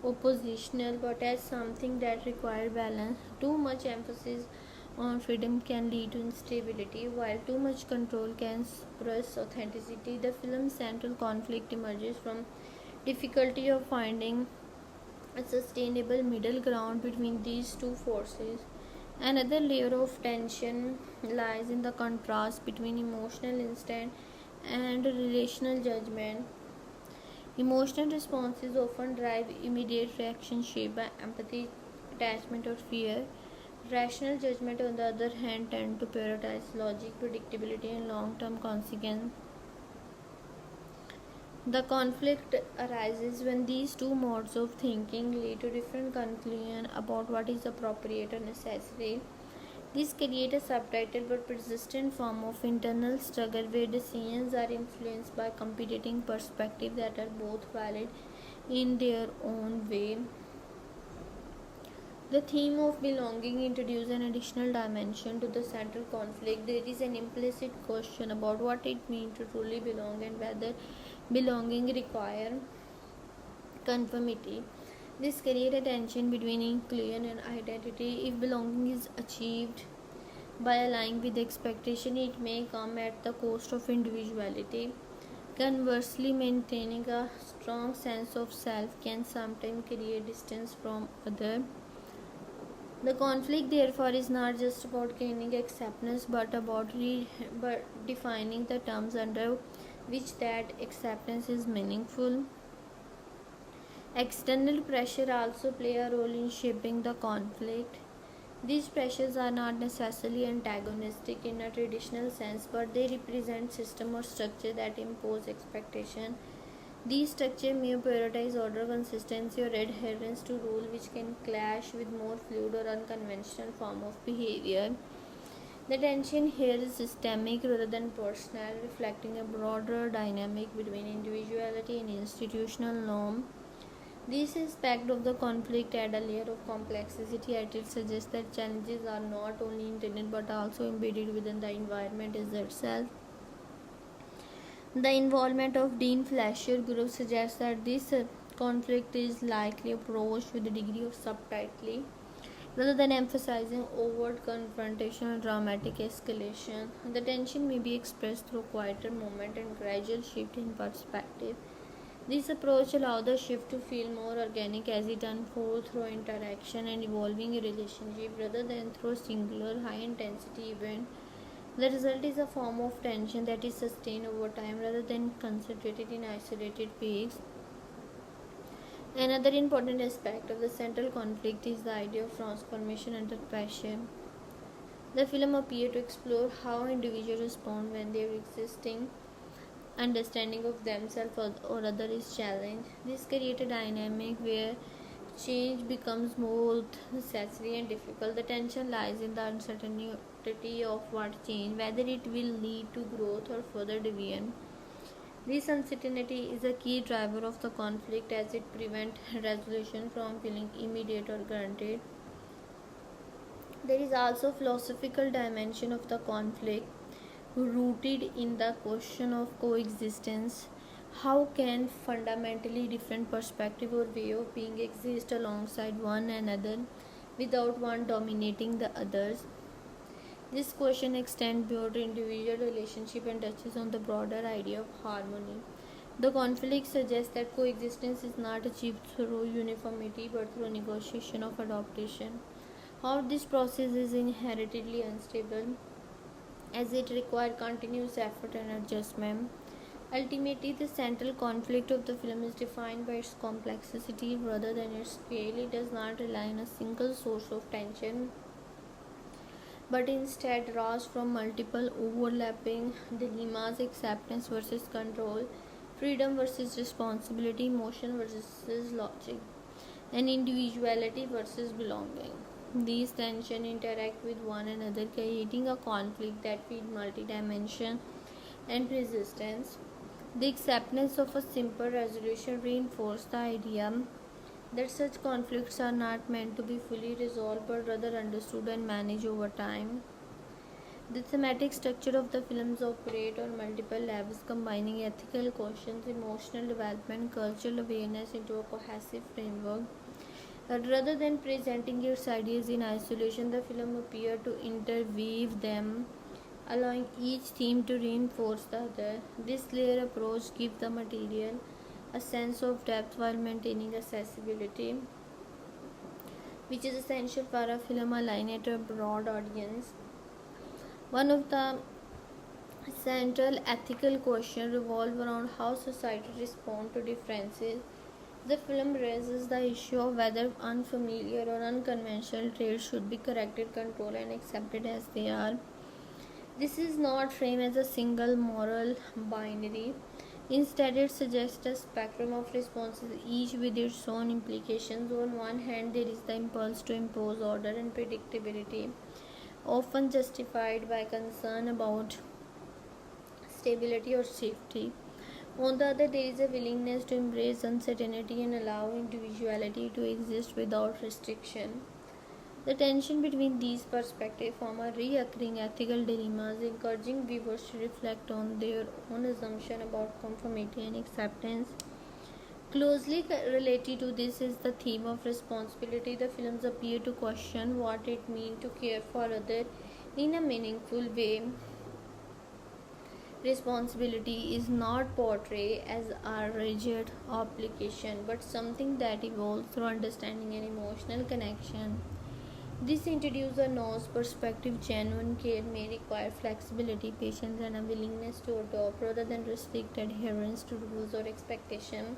oppositional but as something that requires balance. Too much emphasis on freedom can lead to instability, while too much control can suppress authenticity. The film's central conflict emerges from difficulty of finding a sustainable middle ground between these two forces. Another layer of tension lies in the contrast between emotional instinct and relational judgment. Emotional responses often drive immediate reaction shaped by empathy, attachment, or fear. Rational judgment, on the other hand, tend to prioritize logic, predictability, and long-term consequence. The conflict arises when these two modes of thinking lead to different conclusions about what is appropriate or necessary. This creates a subtitle but persistent form of internal struggle where decisions are influenced by competing perspectives that are both valid in their own way. The theme of belonging introduces an additional dimension to the central conflict. There is an implicit question about what it means to truly belong and whether belonging requires conformity. This creates a tension between inclusion and identity. If belonging is achieved by aligning with expectation, it may come at the cost of individuality. Conversely, maintaining a strong sense of self can sometimes create distance from others. The conflict, therefore, is not just about gaining acceptance but about defining the terms under which that acceptance is meaningful. External pressure also play a role in shaping the conflict. These pressures are not necessarily antagonistic in a traditional sense, but they represent system or structure that impose expectation. These structures may prioritize order, consistency, or adherence to rule, which can clash with more fluid or unconventional form of behavior. The tension here is systemic rather than personal, reflecting a broader dynamic between individuality and institutional norm. This aspect of the conflict add a layer of complexity as it suggests that challenges are not only intended but also embedded within the environment itself. The involvement of Dean Fleischer group suggests that this conflict is likely approached with a degree of subtlety rather than emphasizing overt confrontation or dramatic escalation. The tension may be expressed through quieter movement and gradual shift in perspective. This approach allows the shift to feel more organic as it unfolds through interaction and evolving relationship rather than through singular high-intensity event. The result is a form of tension that is sustained over time rather than concentrated in isolated peaks. Another important aspect of the central conflict is the idea of transformation under pressure. The film appears to explore how individuals respond when their existing understanding of themselves or other is challenged. This creates a dynamic where change becomes both necessary and difficult. The tension lies in the uncertainty of what change, whether it will lead to growth or further division. This uncertainty is a key driver of the conflict as it prevents resolution from feeling immediate or granted. There is also a philosophical dimension of the conflict rooted in the question of coexistence. How can fundamentally different perspective or way of being exist alongside one another without one dominating the others? This question extends beyond individual relationship and touches on the broader idea of harmony. The conflict suggests that coexistence is not achieved through uniformity but through negotiation of adaptation. How this process is inherently unstable as it requires continuous effort and adjustment. Ultimately, the central conflict of the film is defined by its complexity rather than its scale. It does not rely on a single source of tension, but instead draws from multiple overlapping dilemmas: acceptance versus control, freedom versus responsibility, emotion versus logic, and individuality versus belonging. These tensions interact with one another, creating a conflict that feeds multidimension and persistence. The acceptance of a simple resolution reinforces the idea that such conflicts are not meant to be fully resolved but rather understood and managed over time. The thematic structure of the films operates on multiple levels, combining ethical questions, emotional development, cultural awareness into a cohesive framework. Rather than presenting its ideas in isolation, the film appears to interweave them, allowing each theme to reinforce the other. This layered approach gives the material a sense of depth while maintaining accessibility, which is essential for a film aligned at a broad audience. One of the central ethical questions revolves around how society responds to differences. The film raises the issue of whether unfamiliar or unconventional traits should be corrected, controlled, and accepted as they are. This is not framed as a single moral binary. Instead, it suggests a spectrum of responses, each with its own implications. On one hand, there is the impulse to impose order and predictability, often justified by concern about stability or safety. On the other, there is a willingness to embrace uncertainty and allow individuality to exist without restriction. The tension between these perspectives form a recurring ethical dilemmas, encouraging viewers to reflect on their own assumption about conformity and acceptance. Closely related to this is the theme of responsibility. The films appear to question what it means to care for others in a meaningful way. Responsibility is not portrayed as a rigid obligation but something that evolves through understanding and emotional connection. This introduces a nose perspective. Genuine care may require flexibility, patience, and a willingness to adopt rather than restrict adherence to rules or expectations.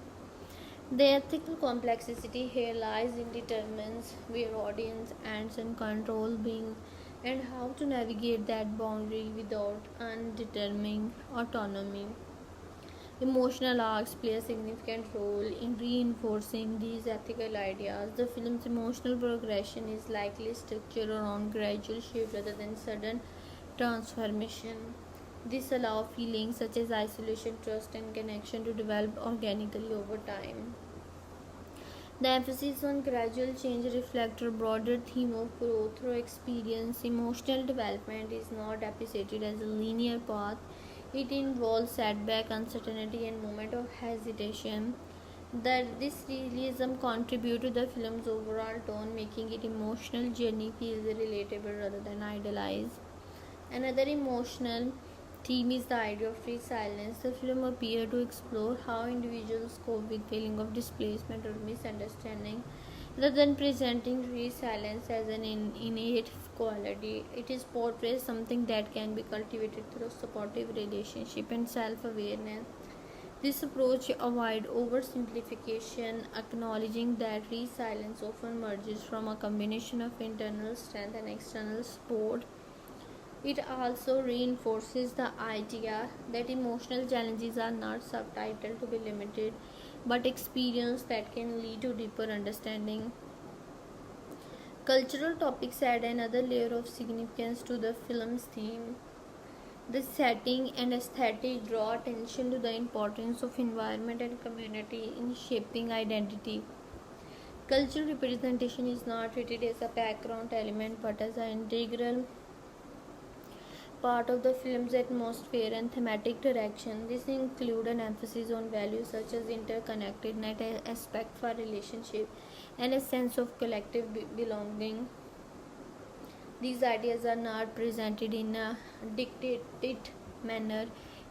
The ethical complexity here lies in determines where audience ends and control being and how to navigate that boundary without undetermining autonomy. Emotional arcs play a significant role in reinforcing these ethical ideas. The film's emotional progression is likely structured around gradual shift rather than sudden transformation. This allows feelings such as isolation, trust, and connection to develop organically over time. The emphasis on gradual change reflects a broader theme of growth through experience. Emotional development is not appreciated as a linear path. It involves setback, uncertainty, and moment of hesitation. That this realism contributes to the film's overall tone, making its emotional journey feel relatable rather than idealized. Another emotional theme is the idea of resilience. The film appears to explore how individuals cope with feeling of displacement or misunderstanding. Rather than presenting resilience as an innate quality, it is portrays something that can be cultivated through supportive relationship and self-awareness. This approach avoids oversimplification, acknowledging that resilience often emerges from a combination of internal strength and external support. It also reinforces the idea that emotional challenges are not subtitled to be limited, but experience that can lead to deeper understanding. Cultural topics add another layer of significance to the film's theme. The setting and aesthetic draw attention to the importance of environment and community in shaping identity. Cultural representation is not treated as a background element but as an integral part of the film's atmosphere and thematic direction. This includes an emphasis on values such as interconnectedness, aspect for relationship, and a sense of collective belonging. These ideas are not presented in a dictated manner.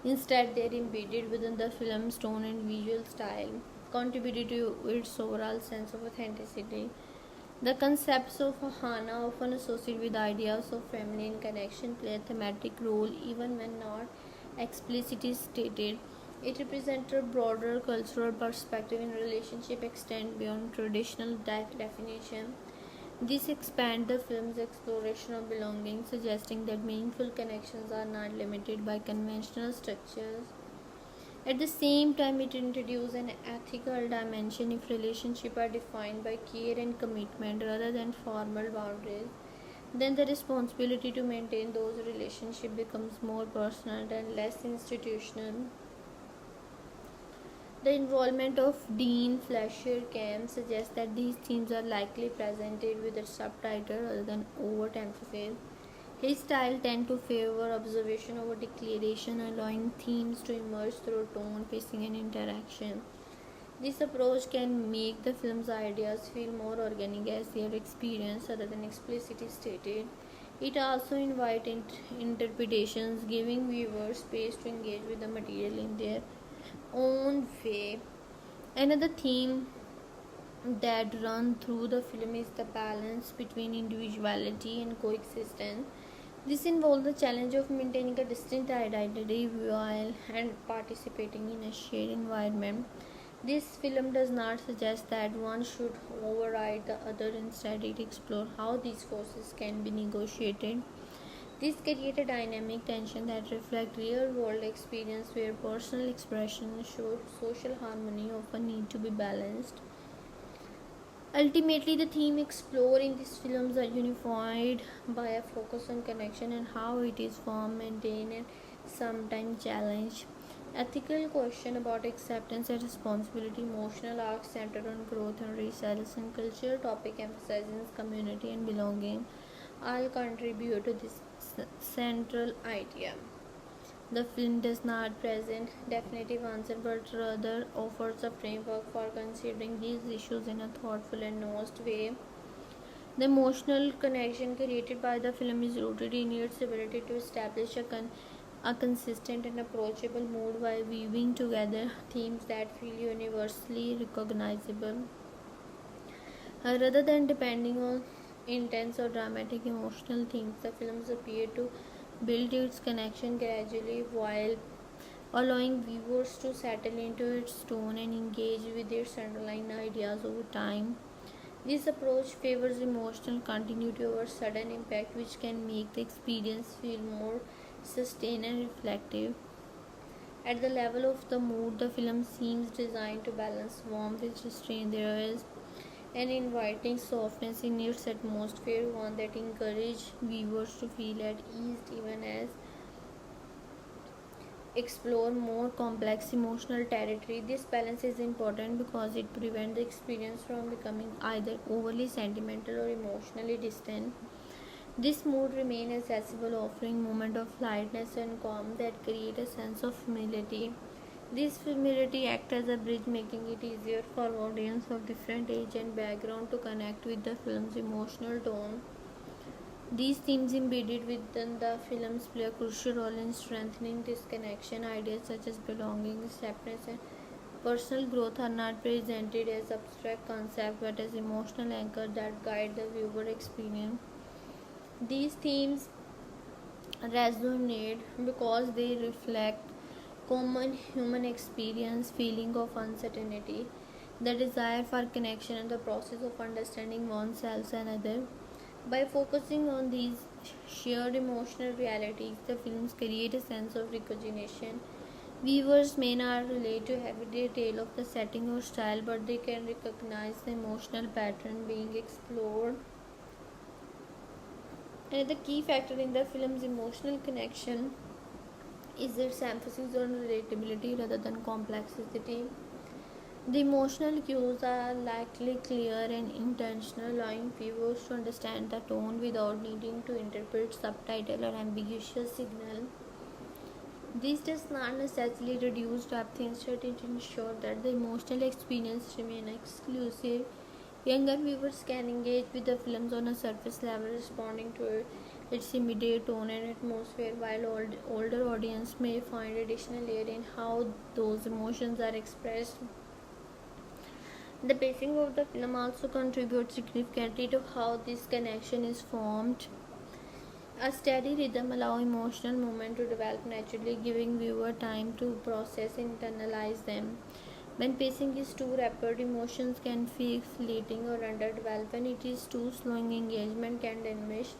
Instead, they are embedded within the film's tone and visual style, contributing to its overall sense of authenticity. The concepts of ohana, often associated with ideas of family and connection, play a thematic role even when not explicitly stated. It represents a broader cultural perspective in relationship extend beyond traditional definition. This expands the film's exploration of belonging, suggesting that meaningful connections are not limited by conventional structures. At the same time, it introduces an ethical dimension. If relationships are defined by care and commitment rather than formal boundaries, then the responsibility to maintain those relationships becomes more personal and less institutional. The involvement of Dean Fleischer camp suggests that these themes are likely presented with a subtitle rather than overt emphasis. His style tends to favor observation over declaration, allowing themes to emerge through tone, pacing, and interaction. This approach can make the film's ideas feel more organic as they are experienced rather than explicitly stated. It also invites interpretations, giving viewers space to engage with the material in their own way. Another theme that runs through the film is the balance between individuality and coexistence. This involves the challenge of maintaining a distinct identity while and participating in a shared environment. This film does not suggest that one should override the other. Instead, it explores how these forces can be negotiated. This creates a dynamic tension that reflects real-world experience where personal expression and social harmony often need to be balanced. Ultimately, the theme explored in these films are unified by a focus on connection and how it is formed, maintained, and sometimes challenged. Ethical question about acceptance and responsibility, emotional arcs centered on growth and resilience, and cultural topic emphasizing community and belonging all contribute to this central idea. The film does not present definitive answer but rather offers a framework for considering these issues in a thoughtful and nuanced way. The emotional connection created by the film is rooted in its ability to establish a consistent and approachable mood while weaving together themes that feel universally recognizable. Rather than depending on intense or dramatic emotional themes, the films appear to build its connection gradually while allowing viewers to settle into its tone and engage with its underlying ideas over time. This approach favors emotional continuity over sudden impact, which can make the experience feel more sustained and reflective. At the level of the mood, the film seems designed to balance warmth with restraint. There is an inviting softness in its atmosphere, one that encourages viewers to feel at ease even as explore more complex emotional territory. This balance is important because it prevents the experience from becoming either overly sentimental or emotionally distant. This mood remains accessible, offering moments of lightness and calm that create a sense of familiarity. This familiarity acts as a bridge, making it easier for audience of different age and background to connect with the film's emotional tone. These themes embedded within the films play a crucial role in strengthening this connection. Ideas such as belonging, acceptance, and personal growth are not presented as abstract concepts but as emotional anchors that guide the viewer experience. These themes resonate because they reflect common human experience, feeling of uncertainty, the desire for connection, and the process of understanding oneself and others. By focusing on these shared emotional realities, the films create a sense of recognition. Viewers may not relate to every detail of the setting or style, but they can recognize the emotional pattern being explored. Another key factor in the film's emotional connection is its emphasis on relatability rather than complexity. The emotional cues are likely clear and intentional, allowing viewers to understand the tone without needing to interpret subtitle or ambiguous signal. This does not necessarily reduce depth, instead it ensures that the emotional experience remains exclusive. Younger viewers can engage with the films on a surface level, responding to its immediate tone and atmosphere, while older audience may find additional layer in how those emotions are expressed. The pacing of the film also contributes significantly to how this connection is formed. A steady rhythm allows emotional movement to develop naturally, giving viewer time to process and internalize them. When pacing is too rapid, emotions can feel fleeting or underdeveloped. When it is too slow, engagement can diminish.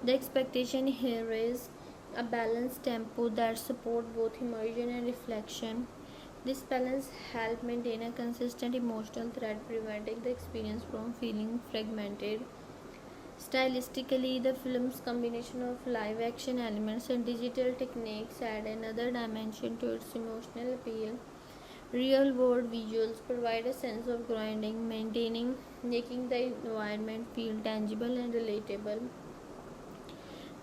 The expectation here is a balanced tempo that supports both immersion and reflection. This balance helps maintain a consistent emotional thread, preventing the experience from feeling fragmented. Stylistically, the film's combination of live action elements and digital techniques add another dimension to its emotional appeal. Real world visuals provide a sense of grounding, making the environment feel tangible and relatable.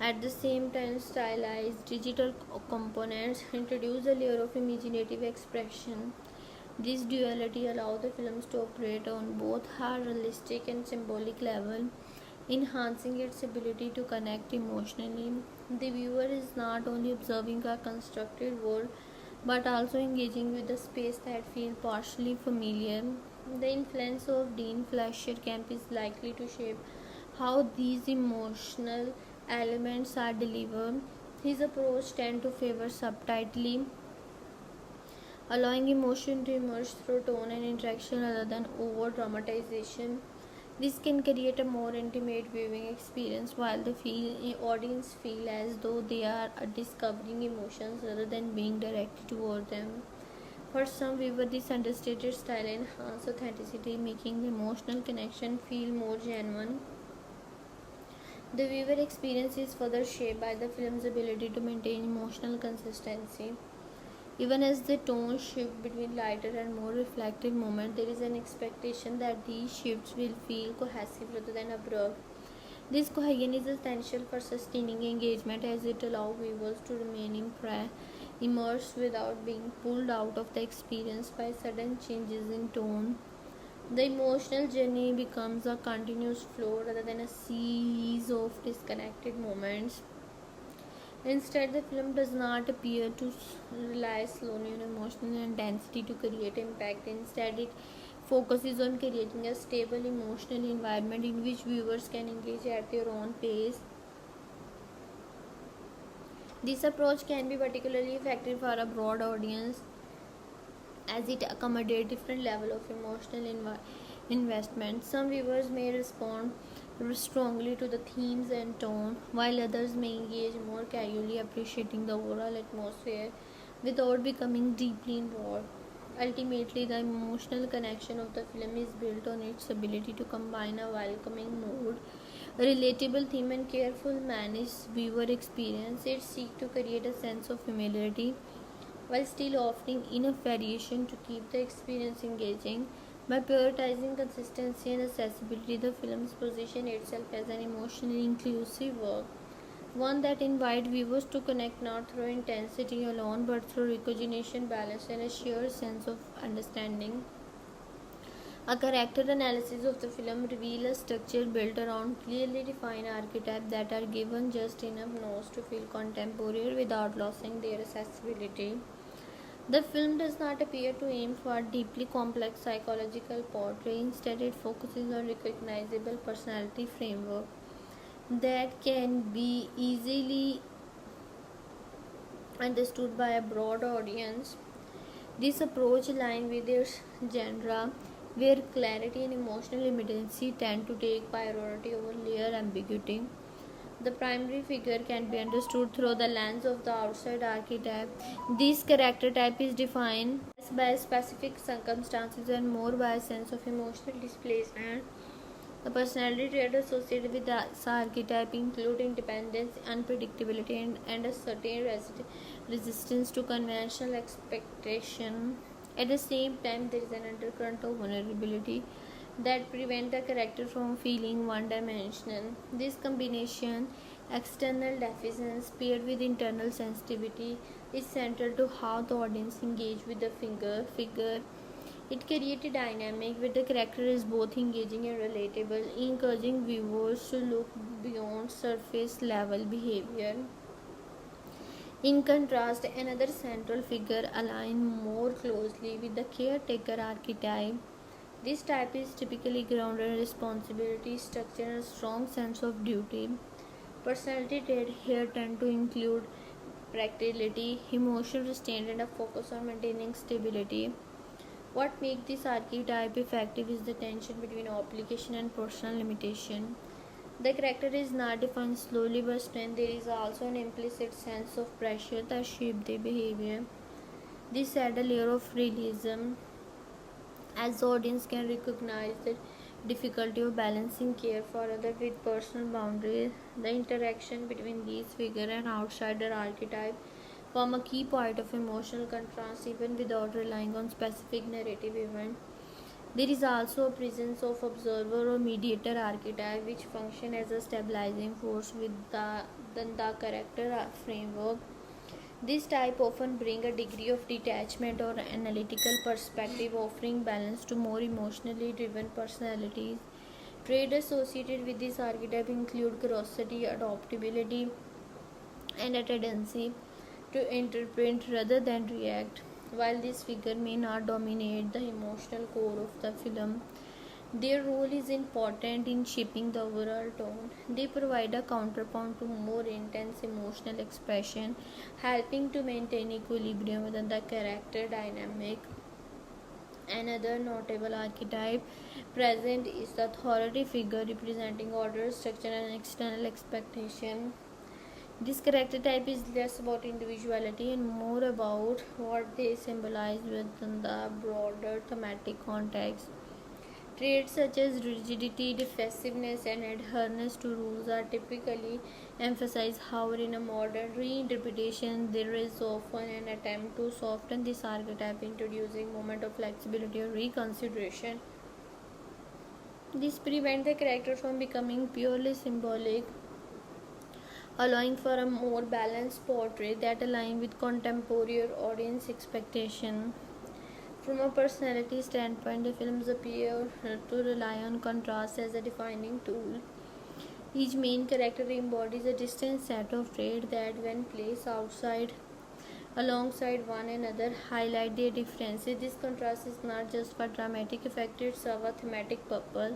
At the same time, stylized digital components introduce a layer of imaginative expression. This duality allows the films to operate on both a realistic and symbolic level, enhancing its ability to connect emotionally. The viewer is not only observing a constructed world but also engaging with the space that feels partially familiar. The influence of Dean Fleischer camp is likely to shape how these emotional elements are delivered. His approach tends to favor subtlety, allowing emotion to emerge through tone and interaction rather than over dramatization. This can create a more intimate viewing experience while the audience feel as though they are discovering emotions rather than being directed toward them. For some viewer, this understated style enhances authenticity, making the emotional connection feel more genuine. The viewer experience is further shaped by the film's ability to maintain emotional consistency. Even as the tone shift between lighter and more reflective moments, there is an expectation that these shifts will feel cohesive rather than abrupt. This cohesion is essential for sustaining engagement as it allows viewers to remain immersed without being pulled out of the experience by sudden changes in tone. The emotional journey becomes a continuous flow rather than a series of disconnected moments. Instead, the film does not appear to rely solely on emotional intensity to create impact. Instead, it focuses on creating a stable emotional environment in which viewers can engage at their own pace. This approach can be particularly effective for a broad audience as it accommodates different level of emotional investment. Some viewers may respond strongly to the themes and tone, while others may engage more casually, appreciating the overall atmosphere without becoming deeply involved. Ultimately, the emotional connection of the film is built on its ability to combine a welcoming mood, a relatable theme, and careful managed viewer experience. It seeks to create a sense of familiarity while still offering enough variation to keep the experience engaging. By prioritizing consistency and accessibility, the film's position itself as an emotionally inclusive work, one that invites viewers to connect not through intensity alone but through recognition, balance, and a shared sense of understanding. A character analysis of the film reveals a structure built around clearly defined archetypes that are given just enough nods to feel contemporary without losing their accessibility. The film does not appear to aim for a deeply complex psychological portrait. Instead, it focuses on recognizable personality framework that can be easily understood by a broad audience. This approach aligns with its genre, where clarity and emotional immediacy tend to take priority over layer ambiguity. The primary figure can be understood through the lens of the outside archetype. This character type is defined by specific circumstances and more by a sense of emotional displacement. The personality traits associated with this archetype include independence, unpredictability, and a certain resistance to conventional expectation. At the same time, there is an undercurrent of vulnerability that prevent the character from feeling one-dimensional. This combination, external deficiency paired with internal sensitivity, is central to how the audience engage with the figure. It creates a dynamic where the character is both engaging and relatable, encouraging viewers to look beyond surface level behavior. In contrast, another central figure aligns more closely with the caretaker archetype. This type is typically grounded in responsibility, structure, and a strong sense of duty. Personality traits here tend to include practicality, emotional restraint, and a focus on maintaining stability. What makes this archetype effective is the tension between obligation and personal limitation. The character is not defined slowly by strength, there is also an implicit sense of pressure that shapes their behavior. This adds a layer of realism as the audience can recognize the difficulty of balancing care for others with personal boundaries. The interaction between these figure and outsider archetype form a key point of emotional contrast even without relying on specific narrative event. There is also a presence of observer or mediator archetype which function as a stabilizing force within the character framework. This type often bring a degree of detachment or analytical perspective, offering balance to more emotionally driven personalities. Traits associated with this archetype include curiosity, adaptability, and a tendency to interpret rather than react. While this figure may not dominate the emotional core of the film, their role is important in shaping the overall tone. They provide a counterpoint to more intense emotional expression, helping to maintain equilibrium within the character dynamic. Another notable archetype present is the authority figure representing order, structure, and external expectation. This character type is less about individuality and more about what they symbolize within the broader thematic context. Traits such as rigidity, defensiveness, and adherence to rules are typically emphasized. However, in a modern reinterpretation, there is often an attempt to soften this archetype, introducing moment of flexibility or reconsideration. This prevents the character from becoming purely symbolic, allowing for a more balanced portrait that aligns with contemporary audience expectation. From a personality standpoint, the films appear to rely on contrast as a defining tool. Each main character embodies a distinct set of traits that, when placed alongside one another, highlight their differences. This contrast is not just for dramatic effect, it serves a thematic purpose.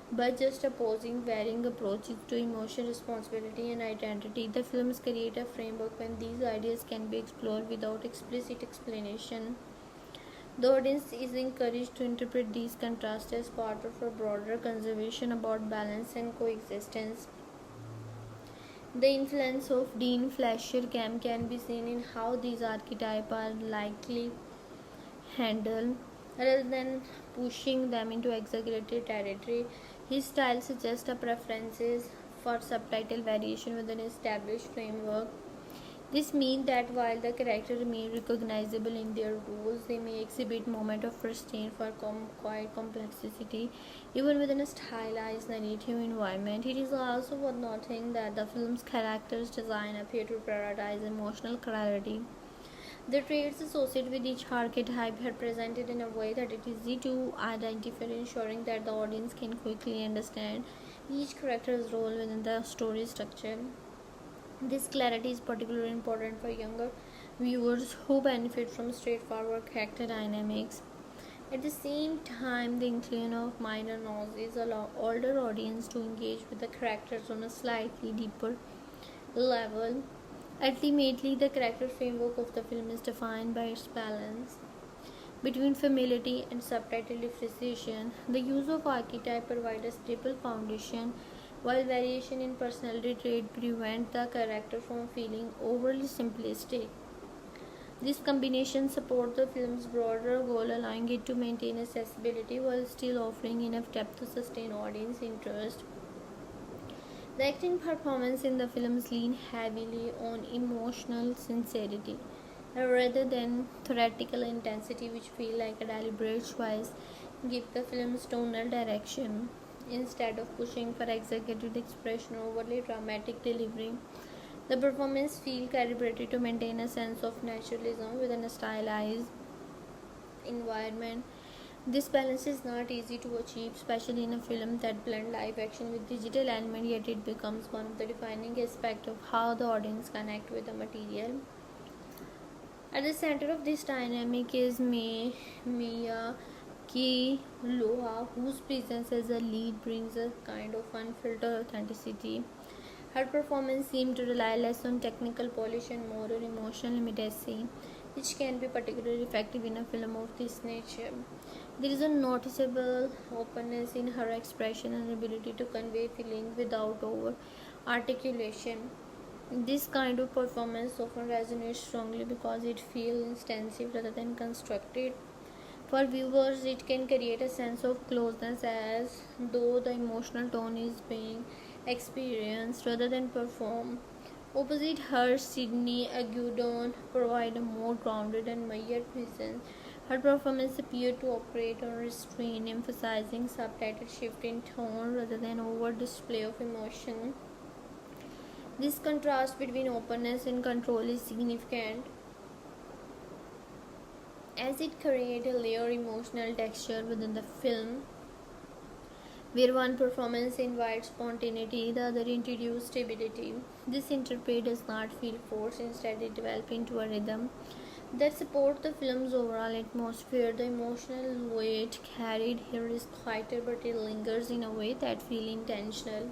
But just opposing varying approaches to emotion, responsibility, and identity, the films create a framework when these ideas can be explored without explicit explanation. The audience is encouraged to interpret these contrasts as part of a broader conversation about balance and coexistence. The influence of Dean Fleischer can be seen in how these archetypes are likely handled. Rather than pushing them into exaggerated territory, his style suggests a preferences for subtitle variation within an established framework. This means that while the characters remain recognizable in their roles, they may exhibit moments of restraint for quiet complexity, even within a stylized narrative environment. It is also worth noting that the film's characters' design appear to prioritize emotional clarity. The traits associated with each archetype are presented in a way that it is easy to identify, ensuring that the audience can quickly understand each character's role within the story structure. This clarity is particularly important for younger viewers who benefit from straightforward character dynamics. At the same time, the inclusion of minor nuances allows older audience to engage with the characters on a slightly deeper level. Ultimately, the character framework of the film is defined by its balance between familiarity and subtitle differentiation. The use of archetype provides a stable foundation, while variation in personality trait prevent the character from feeling overly simplistic. This combination supports the film's broader goal, allowing it to maintain accessibility while still offering enough depth to sustain audience interest. The acting performance in the films lean heavily on emotional sincerity rather than theatrical intensity, which feel like a deliberate choice give the film's tonal direction. Instead of pushing for exaggerated expression or overly dramatic delivery, the performance feel calibrated to maintain a sense of naturalism within a stylized environment. This balance is not easy to achieve, especially in a film that blends live action with digital element, yet it becomes one of the defining aspects of how the audience connect with the material. At the center of this dynamic is Maia, kealoha, whose presence as a lead brings a kind of unfiltered authenticity. Her performance seemed to rely less on technical polish and more on emotional immediacy, which can be particularly effective in a film of this nature. There is a noticeable openness in her expression and ability to convey feeling without over articulation. This kind of performance often resonates strongly because it feels instantive rather than constructed. For viewers, it can create a sense of closeness as though the emotional tone is being experienced rather than performed. Opposite her, Sydney Agudong provide a more grounded and measured presence. Her performance appeared to operate on restraint, emphasizing subtitle shift in tone rather than over display of emotion. This contrast between openness and control is significant as it creates a layered emotional texture within the film, where one performance invites spontaneity, the other introduces stability. This interplay does not feel forced, instead it develops into a rhythm that supports the film's overall atmosphere. The emotional weight carried here is quieter, but it lingers in a way that feels intentional.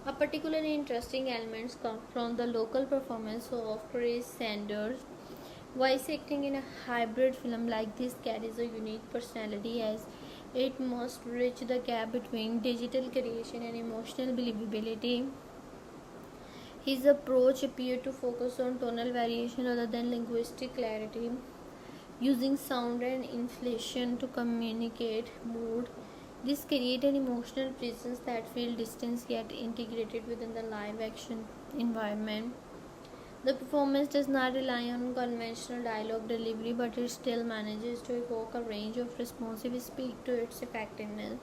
A particularly interesting element comes from the local performance of Chris Sanders. Voice acting in a hybrid film like this carries a unique personality as it must bridge the gap between digital creation and emotional believability. His approach appeared to focus on tonal variation rather than linguistic clarity, using sound and inflection to communicate mood. This creates an emotional presence that feels distant yet integrated within the live action environment. The performance does not rely on conventional dialogue delivery, but it still manages to evoke a range of responsive speech to its effectiveness.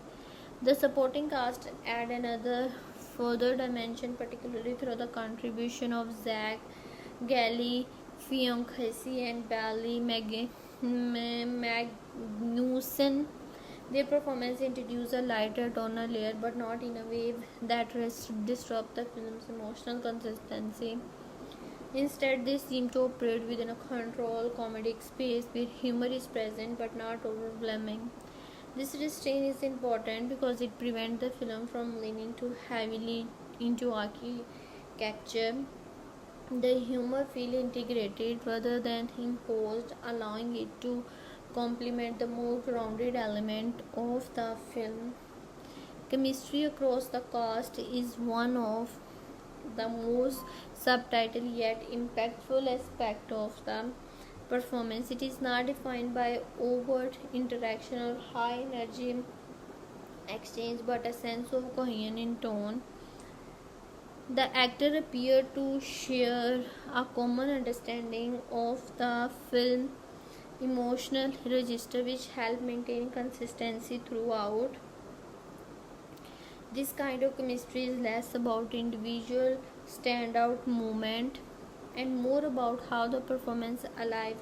The supporting cast add another further dimension, particularly through the contribution of Zach Galifianakis and Bailey Magnuson. Their performance introduces a lighter tonal layer, but not in a way that disrupts the film's emotional consistency. Instead, they seem to operate within a controlled comedic space where humor is present but not overwhelming. This restraint is important because it prevents the film from leaning too heavily into architecture. The humor feels integrated rather than imposed, allowing it to complement the more grounded element of the film. Chemistry across the cast is one of the most subtitle yet impactful aspect of the performance. It is not defined by overt interaction or high energy exchange, but a sense of cohesion in tone. The actor appear to share a common understanding of the film emotional register, which help maintain consistency throughout. This kind of chemistry is less about individual standout moment and more about how the performance alive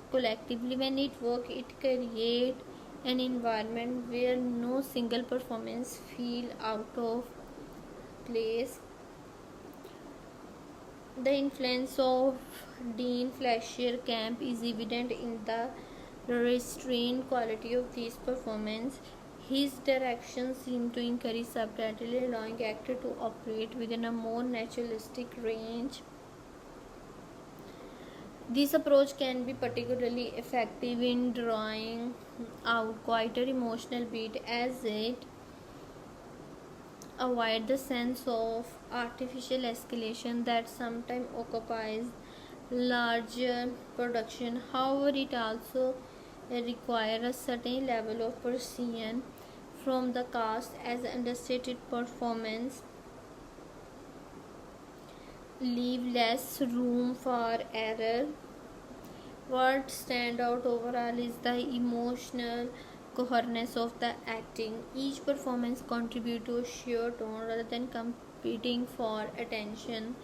collectively. When it works, it creates an environment where no single performance feel out of place. The influence of Dean Fleischer camp is evident in the restrained quality of these performances. His directions seem to encourage subtlety, allowing actors to operate within a more naturalistic range. This approach can be particularly effective in drawing out quieter emotional beat, as it avoid the sense of artificial escalation that sometimes occupies larger production. However, it also requires a certain level of precision from the cast, as understated performance leave less room for error. What stands out overall is the emotional coherence of the acting. Each performance contributes to a sheer tone rather than competing for attention.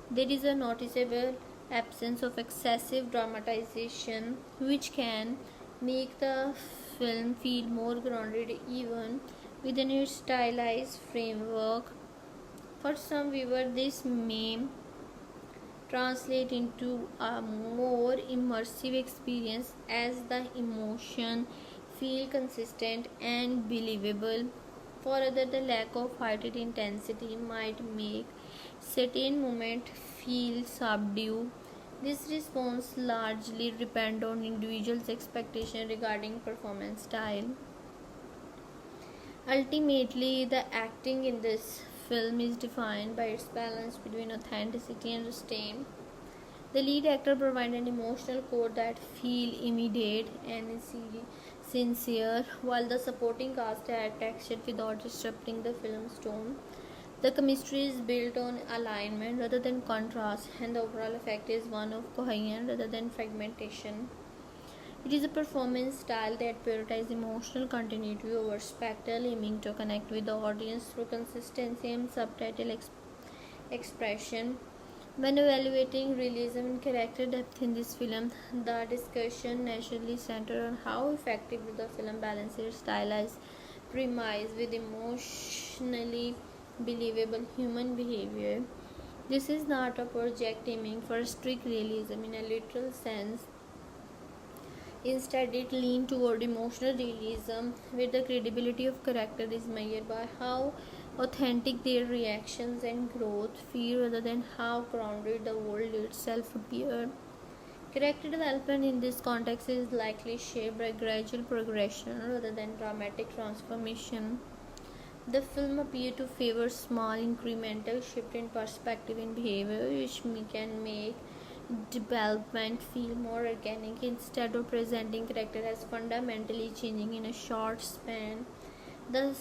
There is a noticeable absence of excessive dramatization, which can make the film feel more grounded even within its stylized framework. For some viewers, this may translate into a more immersive experience as the emotion feel consistent and believable. For others, the lack of heightened intensity might make certain moments feel subdued. This response largely depends on individuals' expectation regarding performance style. Ultimately, the acting in this film is defined by its balance between authenticity and restraint. The lead actor provides an emotional core that feels immediate and sincere, while the supporting cast adds texture without disrupting the film's tone. The chemistry is built on alignment rather than contrast, and the overall effect is one of cohesion rather than fragmentation. It is a performance style that prioritizes emotional continuity over spectacle, aiming to connect with the audience through consistency and subtitle expression. When evaluating realism and character depth in this film, the discussion naturally centers on how effectively the film balances its stylized premise with emotionally believable human behavior. This is not a project aiming for strict realism in a literal sense. Instead, it leans toward emotional realism, where the credibility of character is measured by how authentic their reactions and growth feel rather than how grounded the world itself appears. Character development in this context is likely shaped by gradual progression rather than dramatic transformation. The film appears to favor small incremental shift in perspective and behavior, which can make development feel more organic instead of presenting character as fundamentally changing in a short span. The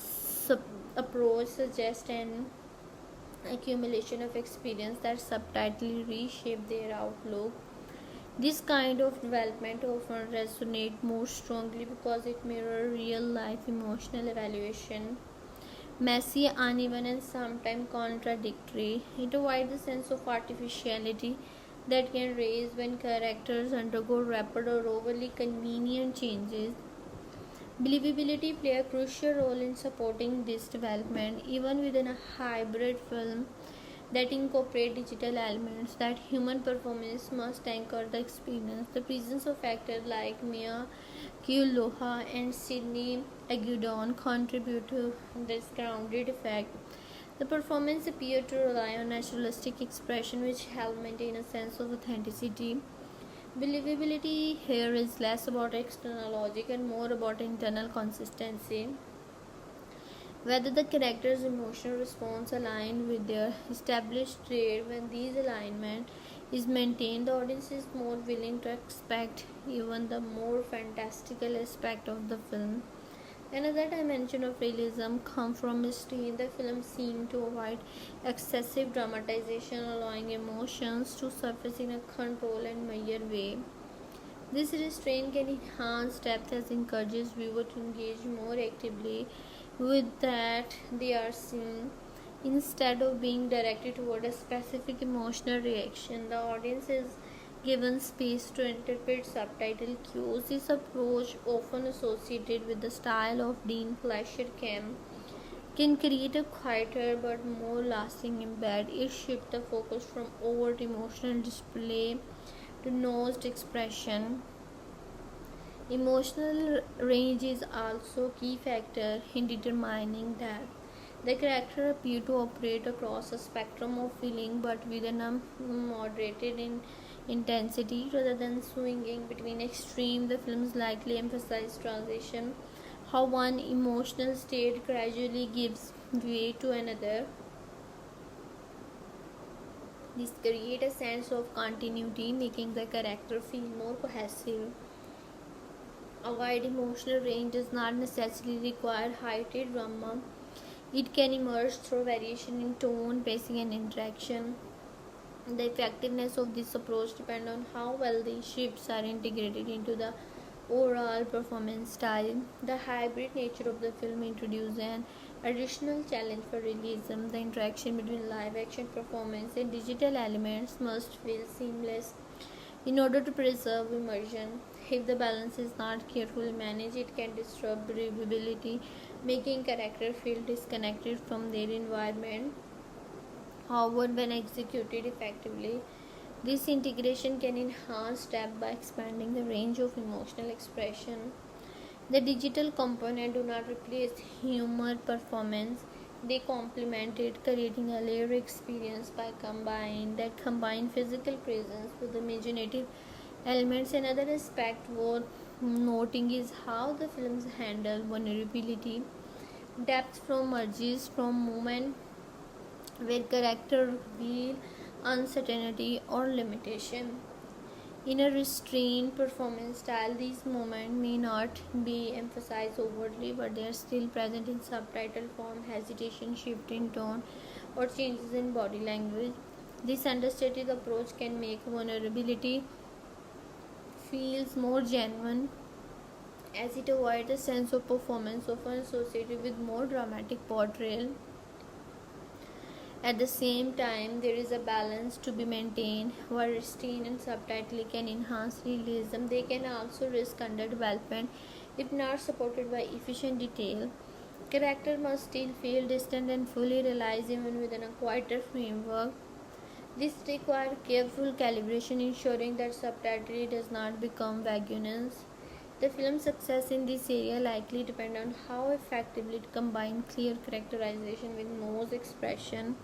approach suggests an accumulation of experience that subtly reshape their outlook. This kind of development often resonates more strongly because it mirrors real life emotional evaluation. Messy, uneven, and sometimes contradictory, it provides a sense of artificiality that can rise when characters undergo rapid or overly convenient changes. Believability play a crucial role in supporting this development, even within a hybrid film that incorporate digital elements. That human performance must anchor the experience. The presence of actors like Maia, kealoha, and Sydney Agudong contribute to this grounded effect. The performance appeared to rely on naturalistic expression, which help maintain a sense of authenticity. Believability here is less about external logic and more about internal consistency. Whether the character's emotional response align with their established trait. When these alignment is maintained, the audience is more willing to expect even the more fantastical aspect of the film. Another dimension of realism comes from mystery. The film seemed to avoid excessive dramatization, allowing emotions to surface in a controlled and measured way. This restraint can enhance depth as it encourages viewers to engage more actively with that they are seeing. Instead of being directed toward a specific emotional reaction, the audience is given space to interpret subtitle cues. This approach, often associated with the style of Dean Fleischer can create a quieter but more lasting impact. It shifts the focus from overt emotional display to nuanced expression. Emotional range is also a key factor in determining that the character appear to operate across a spectrum of feeling but within a moderated intensity rather than swinging between extreme. The films likely emphasize transition, how one emotional state gradually gives way to another. This creates a sense of continuity, making the character feel more cohesive. A wide emotional range does not necessarily require heightened drama. It can emerge through variation in tone, pacing, and interaction. The effectiveness of this approach depends on how well these shifts are integrated into the overall performance style. The hybrid nature of the film introduces an additional challenge for realism. The interaction between live action performance and digital elements must feel seamless in order to preserve immersion. If the balance is not carefully managed, it can disrupt believability, making characters feel disconnected from their environment. However, when executed effectively, this integration can enhance depth by expanding the range of emotional expression. The digital component do not replace humor performance; they complement it, creating a layered experience by combine physical presence with imaginative elements. Another aspect worth noting is how the films handle vulnerability. Depth from emerges from moment where character reveal uncertainty or limitation. In a restrained performance style, these moments may not be emphasized overtly, but they are still present in subtitle form, hesitation, shift in tone, or changes in body language. This understated approach can make vulnerability feels more genuine as it avoids a sense of performance often associated with more dramatic portrayal. At the same time, there is a balance to be maintained. While restraint and subtitle can enhance realism, they can also risk underdevelopment if not supported by efficient detail. Character must still feel distant and fully realized even within a quieter framework. This requires careful calibration, ensuring that subtlety does not become vagueness. The film's success in this area likely depends on how effectively it combines clear characterization with nose expression.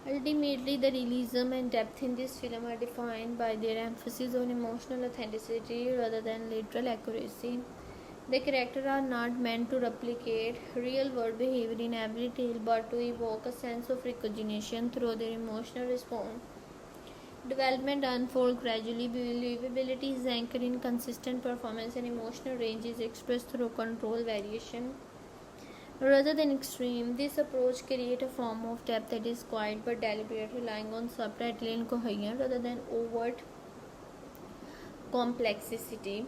Ultimately, the realism and depth in this film are defined by their emphasis on emotional authenticity rather than literal accuracy. The characters are not meant to replicate real world behavior in every tale but to evoke a sense of recognition through their emotional response. Development unfolds gradually. Believability is anchored in consistent performance, and emotional range is expressed through control variation rather than extreme. This approach creates a form of depth that is quiet but deliberate, relying on subtlety and coherence rather than overt complexity.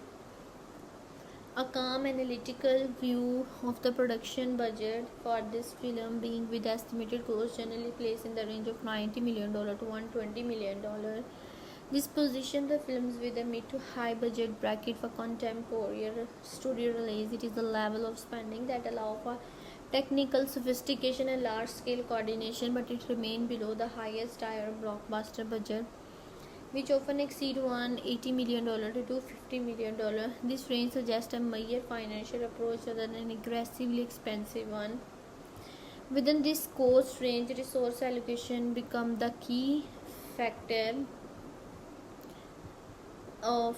A calm analytical view of the production budget for this film, being with estimated cost generally placed in the range of $90 million to $120 million. This positions the films with a mid to high budget bracket for contemporary studio release. It is the level of spending that allows for technical sophistication and large scale coordination, but it remains below the highest tier blockbuster budget, which often exceed $180 million to $250 million. This range suggests a measured financial approach rather than an aggressively expensive one. Within this cost range, resource allocation becomes the key factor of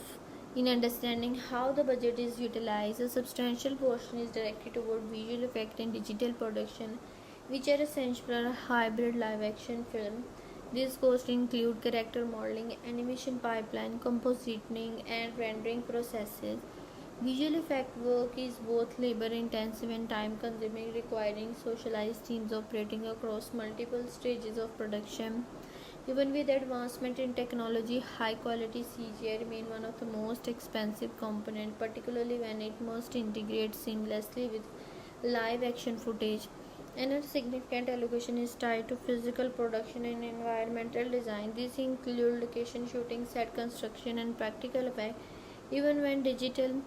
in understanding how the budget is utilized. A substantial portion is directed toward visual effect and digital production, which are essential for a hybrid live action film. These costs include character modeling, animation pipeline, compositing, and rendering processes. Visual effect work is both labor intensive and time consuming, requiring specialized teams operating across multiple stages of production. Even with advancement in technology, high quality CGI remains one of the most expensive components, particularly when it must integrate seamlessly with live action footage. Another significant allocation is tied to physical production and environmental design. These include location shooting, set construction, and practical effects. Even when digital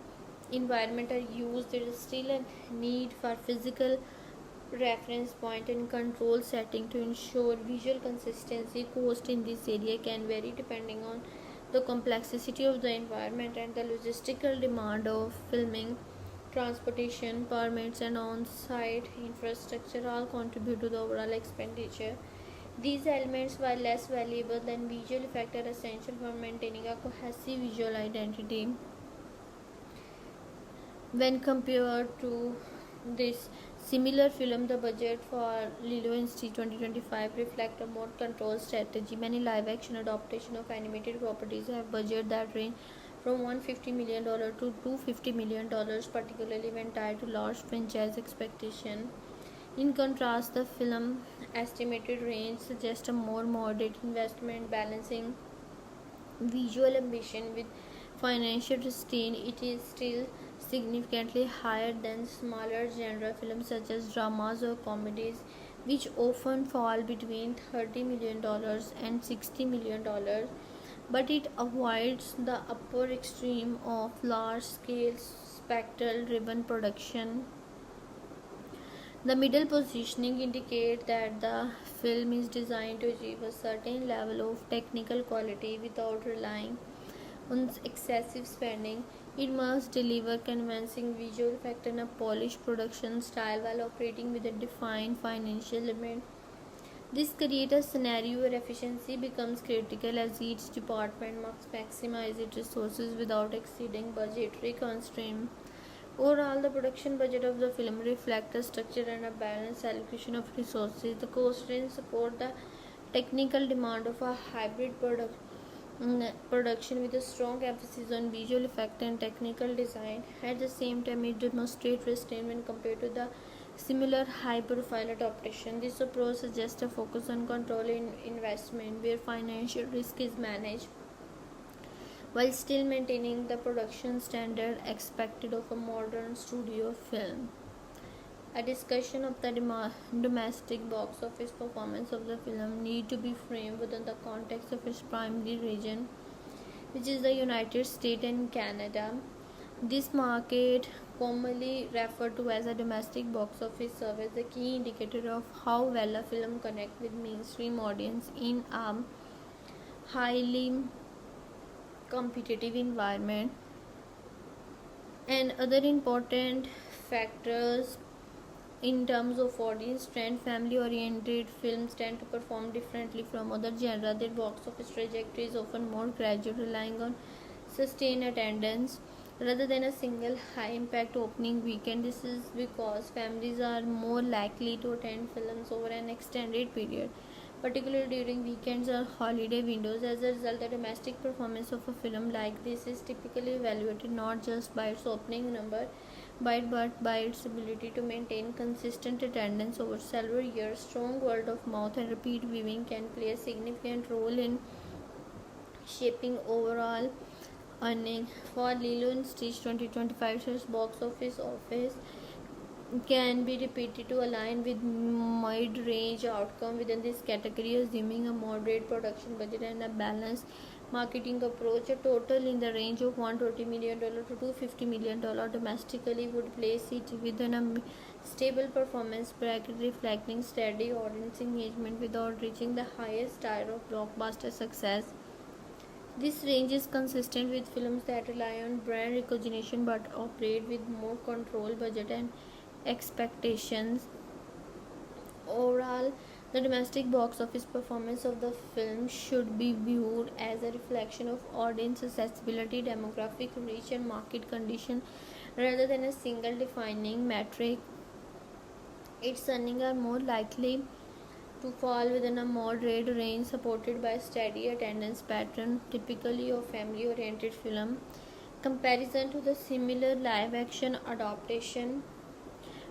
environments are used, there is still a need for physical reference point and control setting to ensure visual consistency. Cost in this area can vary depending on the complexity of the environment and the logistical demand of filming. Transportation, permits, and on-site infrastructure all contribute to the overall expenditure. These elements, while less valuable than visual effects, are essential for maintaining a cohesive visual identity. When compared to this similar film, the budget for Lilo and Stitch 2025 reflect a more controlled strategy. Many live-action adaptations of animated properties have budgets that range from $150 million to $250 million, particularly when tied to large franchise expectation. In contrast, the film estimated range suggests a more moderate investment, balancing visual ambition with financial restraint. It is still significantly higher than smaller genre films such as dramas or comedies, which often fall between $30 million and $60 million, but it avoids the upper extreme of large scale spectral driven production. The middle positioning indicates that the film is designed to achieve a certain level of technical quality without relying on excessive spending. It must deliver convincing visual effect and a polished production style while operating with a defined financial limit. This creates a scenario where efficiency becomes critical as each department must maximize its resources without exceeding budgetary constraints. Overall, the production budget of the film reflects a structure and a balanced allocation of resources. The cost range support the technical demand of a hybrid production with a strong emphasis on visual effect and technical design. At the same time, it demonstrates restraint when compared to the similar high-profile adaptation. This approach suggests a focus on controlling investment, where financial risk is managed, while still maintaining the production standard expected of a modern studio film. A discussion of the domestic box office performance of the film need to be framed within the context of its primary region, which is the United States and Canada. This market, commonly referred to as a domestic box office, serves as a key indicator of how well a film connects with mainstream audience in a highly competitive environment. And other important factors in terms of audience trend, family oriented films tend to perform differently from other genres. Their box office trajectory is often more gradual, relying on sustained attendance rather than a single high impact opening weekend. This is because families are more likely to attend films over an extended period, particularly during weekends or holiday windows. As a result, the domestic performance of a film like this is typically evaluated not just by its opening number but by its ability to maintain consistent attendance over several years. Strong word of mouth and repeat viewing can play a significant role in shaping overall earning. For Lilo Stitch 2025's box office can be repeated to align with mid-range outcome within this category, assuming a moderate production budget and a balanced marketing approach. A total in the range of $120 million to $250 million domestically would place it within a stable performance bracket, reflecting steady audience engagement without reaching the highest tier of blockbuster success. This range is consistent with films that rely on brand recognition but operate with more control, budget, and expectations. Overall, the domestic box office performance of the film should be viewed as a reflection of audience accessibility, demographic reach, and market condition rather than a single defining metric. Its earnings are more likely to fall within a moderate range supported by steady attendance pattern, typically of family oriented film. Comparison to the similar live action adaptation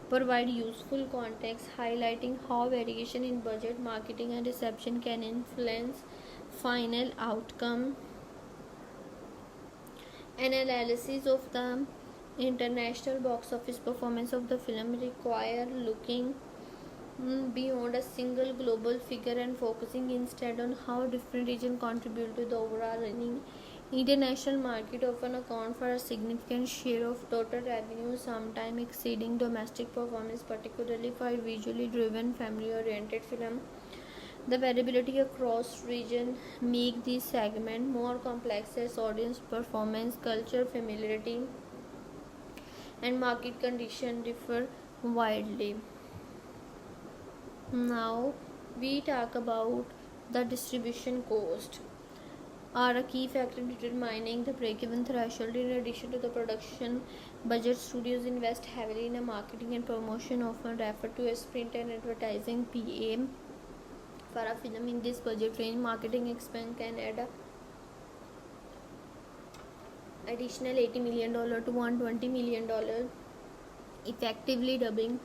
provide useful context highlighting how variation in budget, marketing, and reception can influence final outcome. An analysis of the international box office performance of the film require looking beyond a single global figure and focusing instead on how different regions contribute to the overall earning. International market often account for a significant share of total revenue, sometimes exceeding domestic performance, particularly for visually driven, family-oriented film. The variability across region make this segment more complex as audience performance, culture familiarity, and market condition differ widely. Now we talk about the distribution cost are a key factor in determining the break-even threshold. In addition to the production budget, studios invest heavily in marketing and promotion, often referred to as print and advertising (PA). For a film in this budget range, marketing expense can add a additional $80 million to $120 million, effectively doubling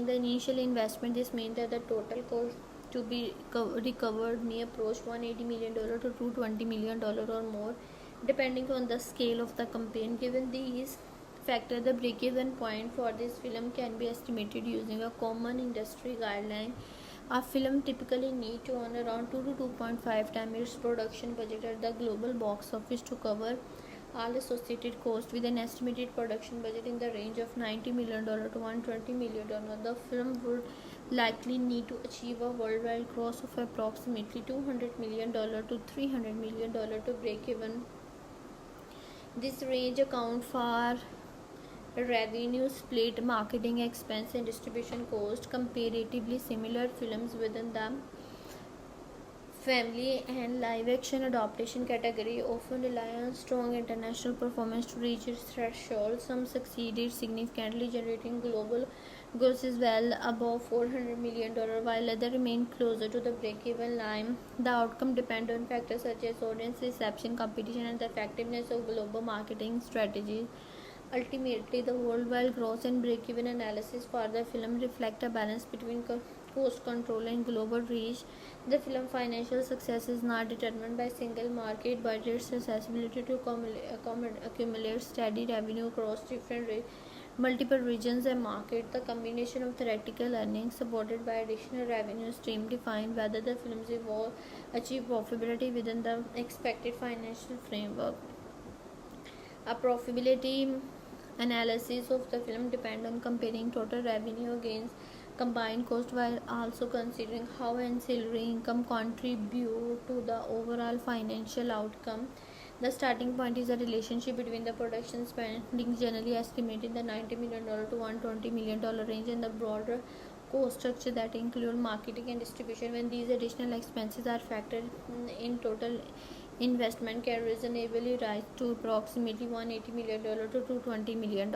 the initial investment. This means that the total cost to be recovered may approach $180 million to $220 million or more, depending on the scale of the campaign. Given these factors, the break-even point for this film can be estimated using a common industry guideline. A film typically needs to earn around 2 to 2.5 times its production budget at the global box office to cover all associated costs. With an estimated production budget in the range of $90 million to $120 million, the film would likely need to achieve a worldwide gross of approximately $200 million to $300 million to break even. This range accounts for revenue split, marketing expense, and distribution cost. Comparatively similar films within the family and live action adaptation category often rely on strong international performance to reach its threshold. Some succeeded significantly, generating global grosses well above $400 million, while others remain closer to the break-even line. The outcome depends on factors such as audience reception, competition, and the effectiveness of global marketing strategies. Ultimately, the worldwide gross and break-even analysis for the film reflect a balance between cost control and global reach. The film's financial success is not determined by single market, but its accessibility to accumulate steady revenue across multiple regions and markets. The combination of theoretical earnings supported by additional revenue stream define whether the films achieve profitability within the expected financial framework. A profitability analysis of the film depends on comparing total revenue against combined cost while also considering how ancillary income contribute to the overall financial outcome. The starting point is a relationship between the production spending, generally estimated in the $90 million to $120 million range, and the broader cost structure that include marketing and distribution. When these additional expenses are factored in, total investment can reasonably rise to approximately $180 million to $220 million.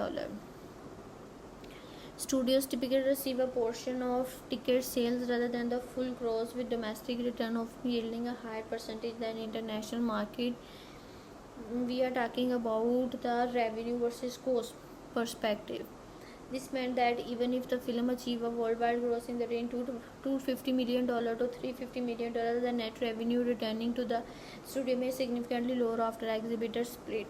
Studios typically receive a portion of ticket sales rather than the full gross, with domestic return of yielding a higher percentage than international market. We are talking about the revenue versus cost perspective. This meant that even if the film achieved a worldwide gross in the range of $250 million to $350 million, the net revenue returning to the studio may significantly lower after exhibitors split.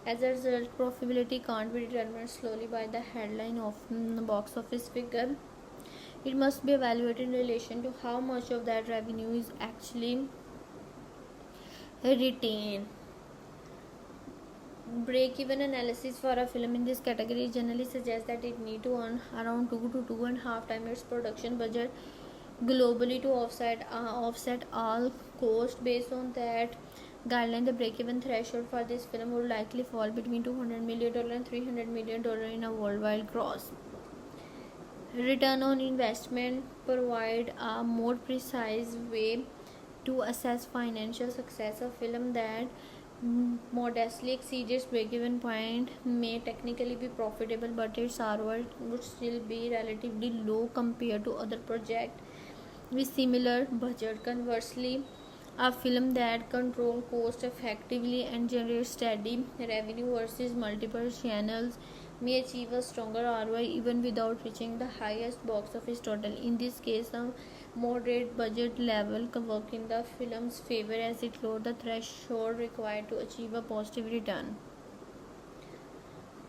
As a result, profitability can't be determined solely by the headline of the box office figure. It must be evaluated in relation to how much of that revenue is actually retained. Break-even analysis for a film in this category generally suggests that it need to earn around 2 to 2.5 times its production budget globally to offset all costs. Based on that guideline, the break-even threshold for this film would likely fall between $200 million and $300 million in a worldwide gross. Return on investment provide a more precise way to assess financial success. A film that modestly exceeds its break-even point may technically be profitable, but its ROI would still be relatively low compared to other projects with similar budget. Conversely, a film that controls cost effectively and generates steady revenue versus multiple channels may achieve a stronger ROI even without reaching the highest box office total. In this case, a moderate budget level can work in the film's favor as it lowers the threshold required to achieve a positive return.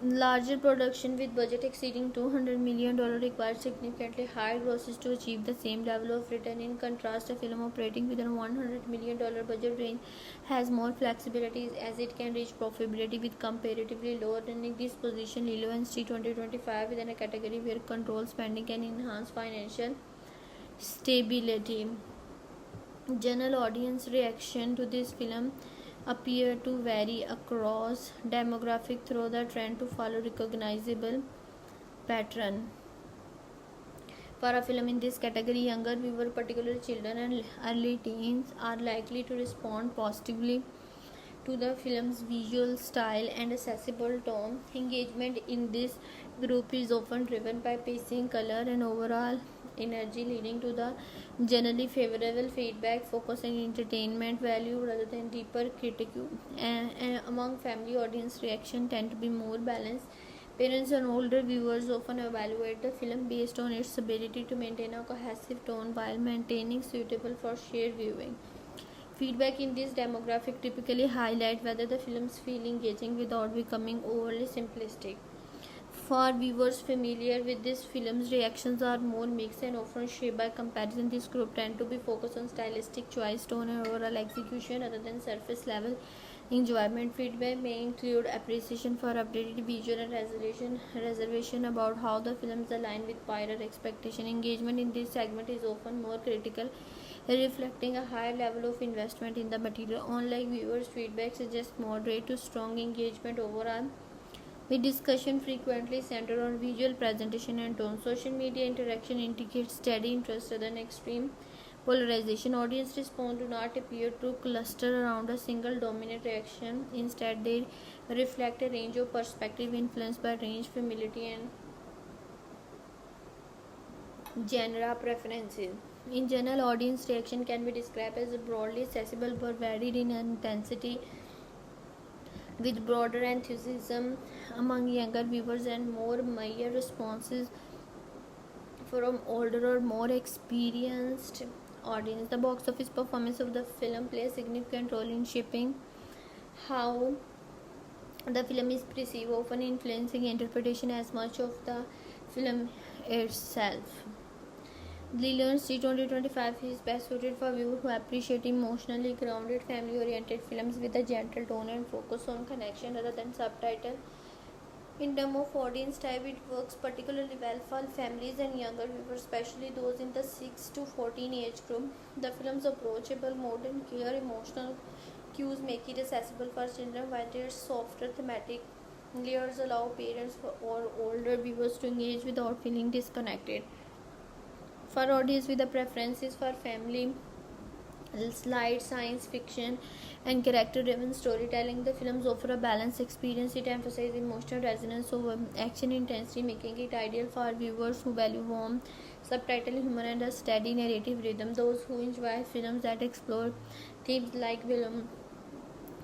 Larger production with budget exceeding $200 million requires significantly higher grosses to achieve the same level of return. In contrast, a film operating within a $100 million budget range has more flexibility as it can reach profitability with comparatively lower earning. This position Lilo and Stitch 2025 within a category where controlled spending can enhance financial stability. General audience reaction to this film appear to vary across demographic, through the trend to follow recognizable pattern. For a film in this category, younger viewers, particularly children and early teens, are likely to respond positively to the film's visual style and accessible tone. Engagement in this group is often driven by pacing, color, and overall energy, leading to the generally favorable feedback focusing on entertainment value rather than deeper critique. Among family audience, reaction tend to be more balanced. Parents and older viewers often evaluate the film based on its ability to maintain a cohesive tone while maintaining suitable for shared viewing. Feedback in this demographic typically highlight whether the films feel engaging without becoming overly simplistic. For viewers familiar with this film's, reactions are more mixed and often shaped by comparison. This group tend to be focused on stylistic choice, tone, and overall execution rather than surface level enjoyment. Feedback may include appreciation for updated visual and reservation about how the films align with prior expectation. Engagement in this segment is often more critical, reflecting a higher level of investment in the material. Unlike viewers' feedback suggests moderate to strong engagement overall, with discussion frequently centered on visual presentation and tone. Social media interaction indicates steady interest rather than extreme polarization. Audience response do not appear to cluster around a single dominant reaction. Instead, they reflect a range of perspective influenced by range, familiarity, and genre preferences. In general, audience reaction can be described as broadly accessible but varied in intensity, with broader enthusiasm among younger viewers and more mild responses from older or more experienced audience. The box office performance of the film plays a significant role in shaping how the film is perceived, often influencing interpretation as much of the film itself. Lilo Stitch 2025 is best suited for viewers who appreciate emotionally grounded, family-oriented films with a gentle tone and focus on connection rather than subtitle. In terms of audience type, it works particularly well for families and younger viewers, especially those in the 6 to 14 age group. The film's approachable, modern, clear emotional cues make it accessible for children, while its softer thematic layers allow parents or older viewers to engage without feeling disconnected. For audience with the preferences for family light science fiction and character driven storytelling. The films offer a balanced experience. It emphasizes emotional resonance over action intensity, making it ideal for viewers who value warmth, subtitle humor, and a steady narrative rhythm. Those who enjoy films that explore themes like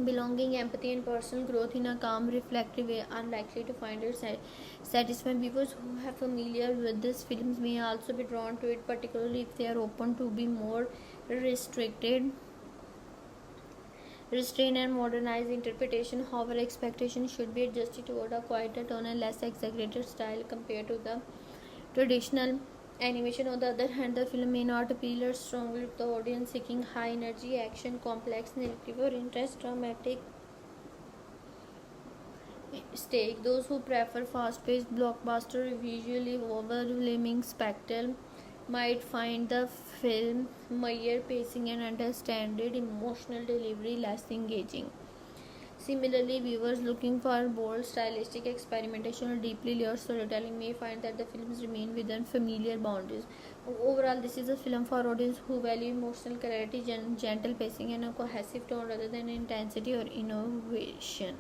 belonging, empathy, and personal growth in a calm, reflective way are likely to find it satisfying. Viewers who are familiar with these films may also be drawn to it, particularly if they are open to be more restricted restrained and modernized interpretation. However, expectations should be adjusted toward a quieter tone and less exaggerated style compared to the traditional animation. On the other hand, the film may not appeal as strongly to the audience seeking high energy action, complex narrative, or intense dramatic stake. Those who prefer fast-paced blockbuster visually overwhelming spectacle might find the film Maia pacing and understated emotional delivery less engaging. Similarly, viewers looking for bold stylistic experimentation or deeply layered storytelling may find that the films remain within familiar boundaries. Overall, this is a film for audience who value emotional clarity, gentle pacing, and a cohesive tone rather than intensity or innovation.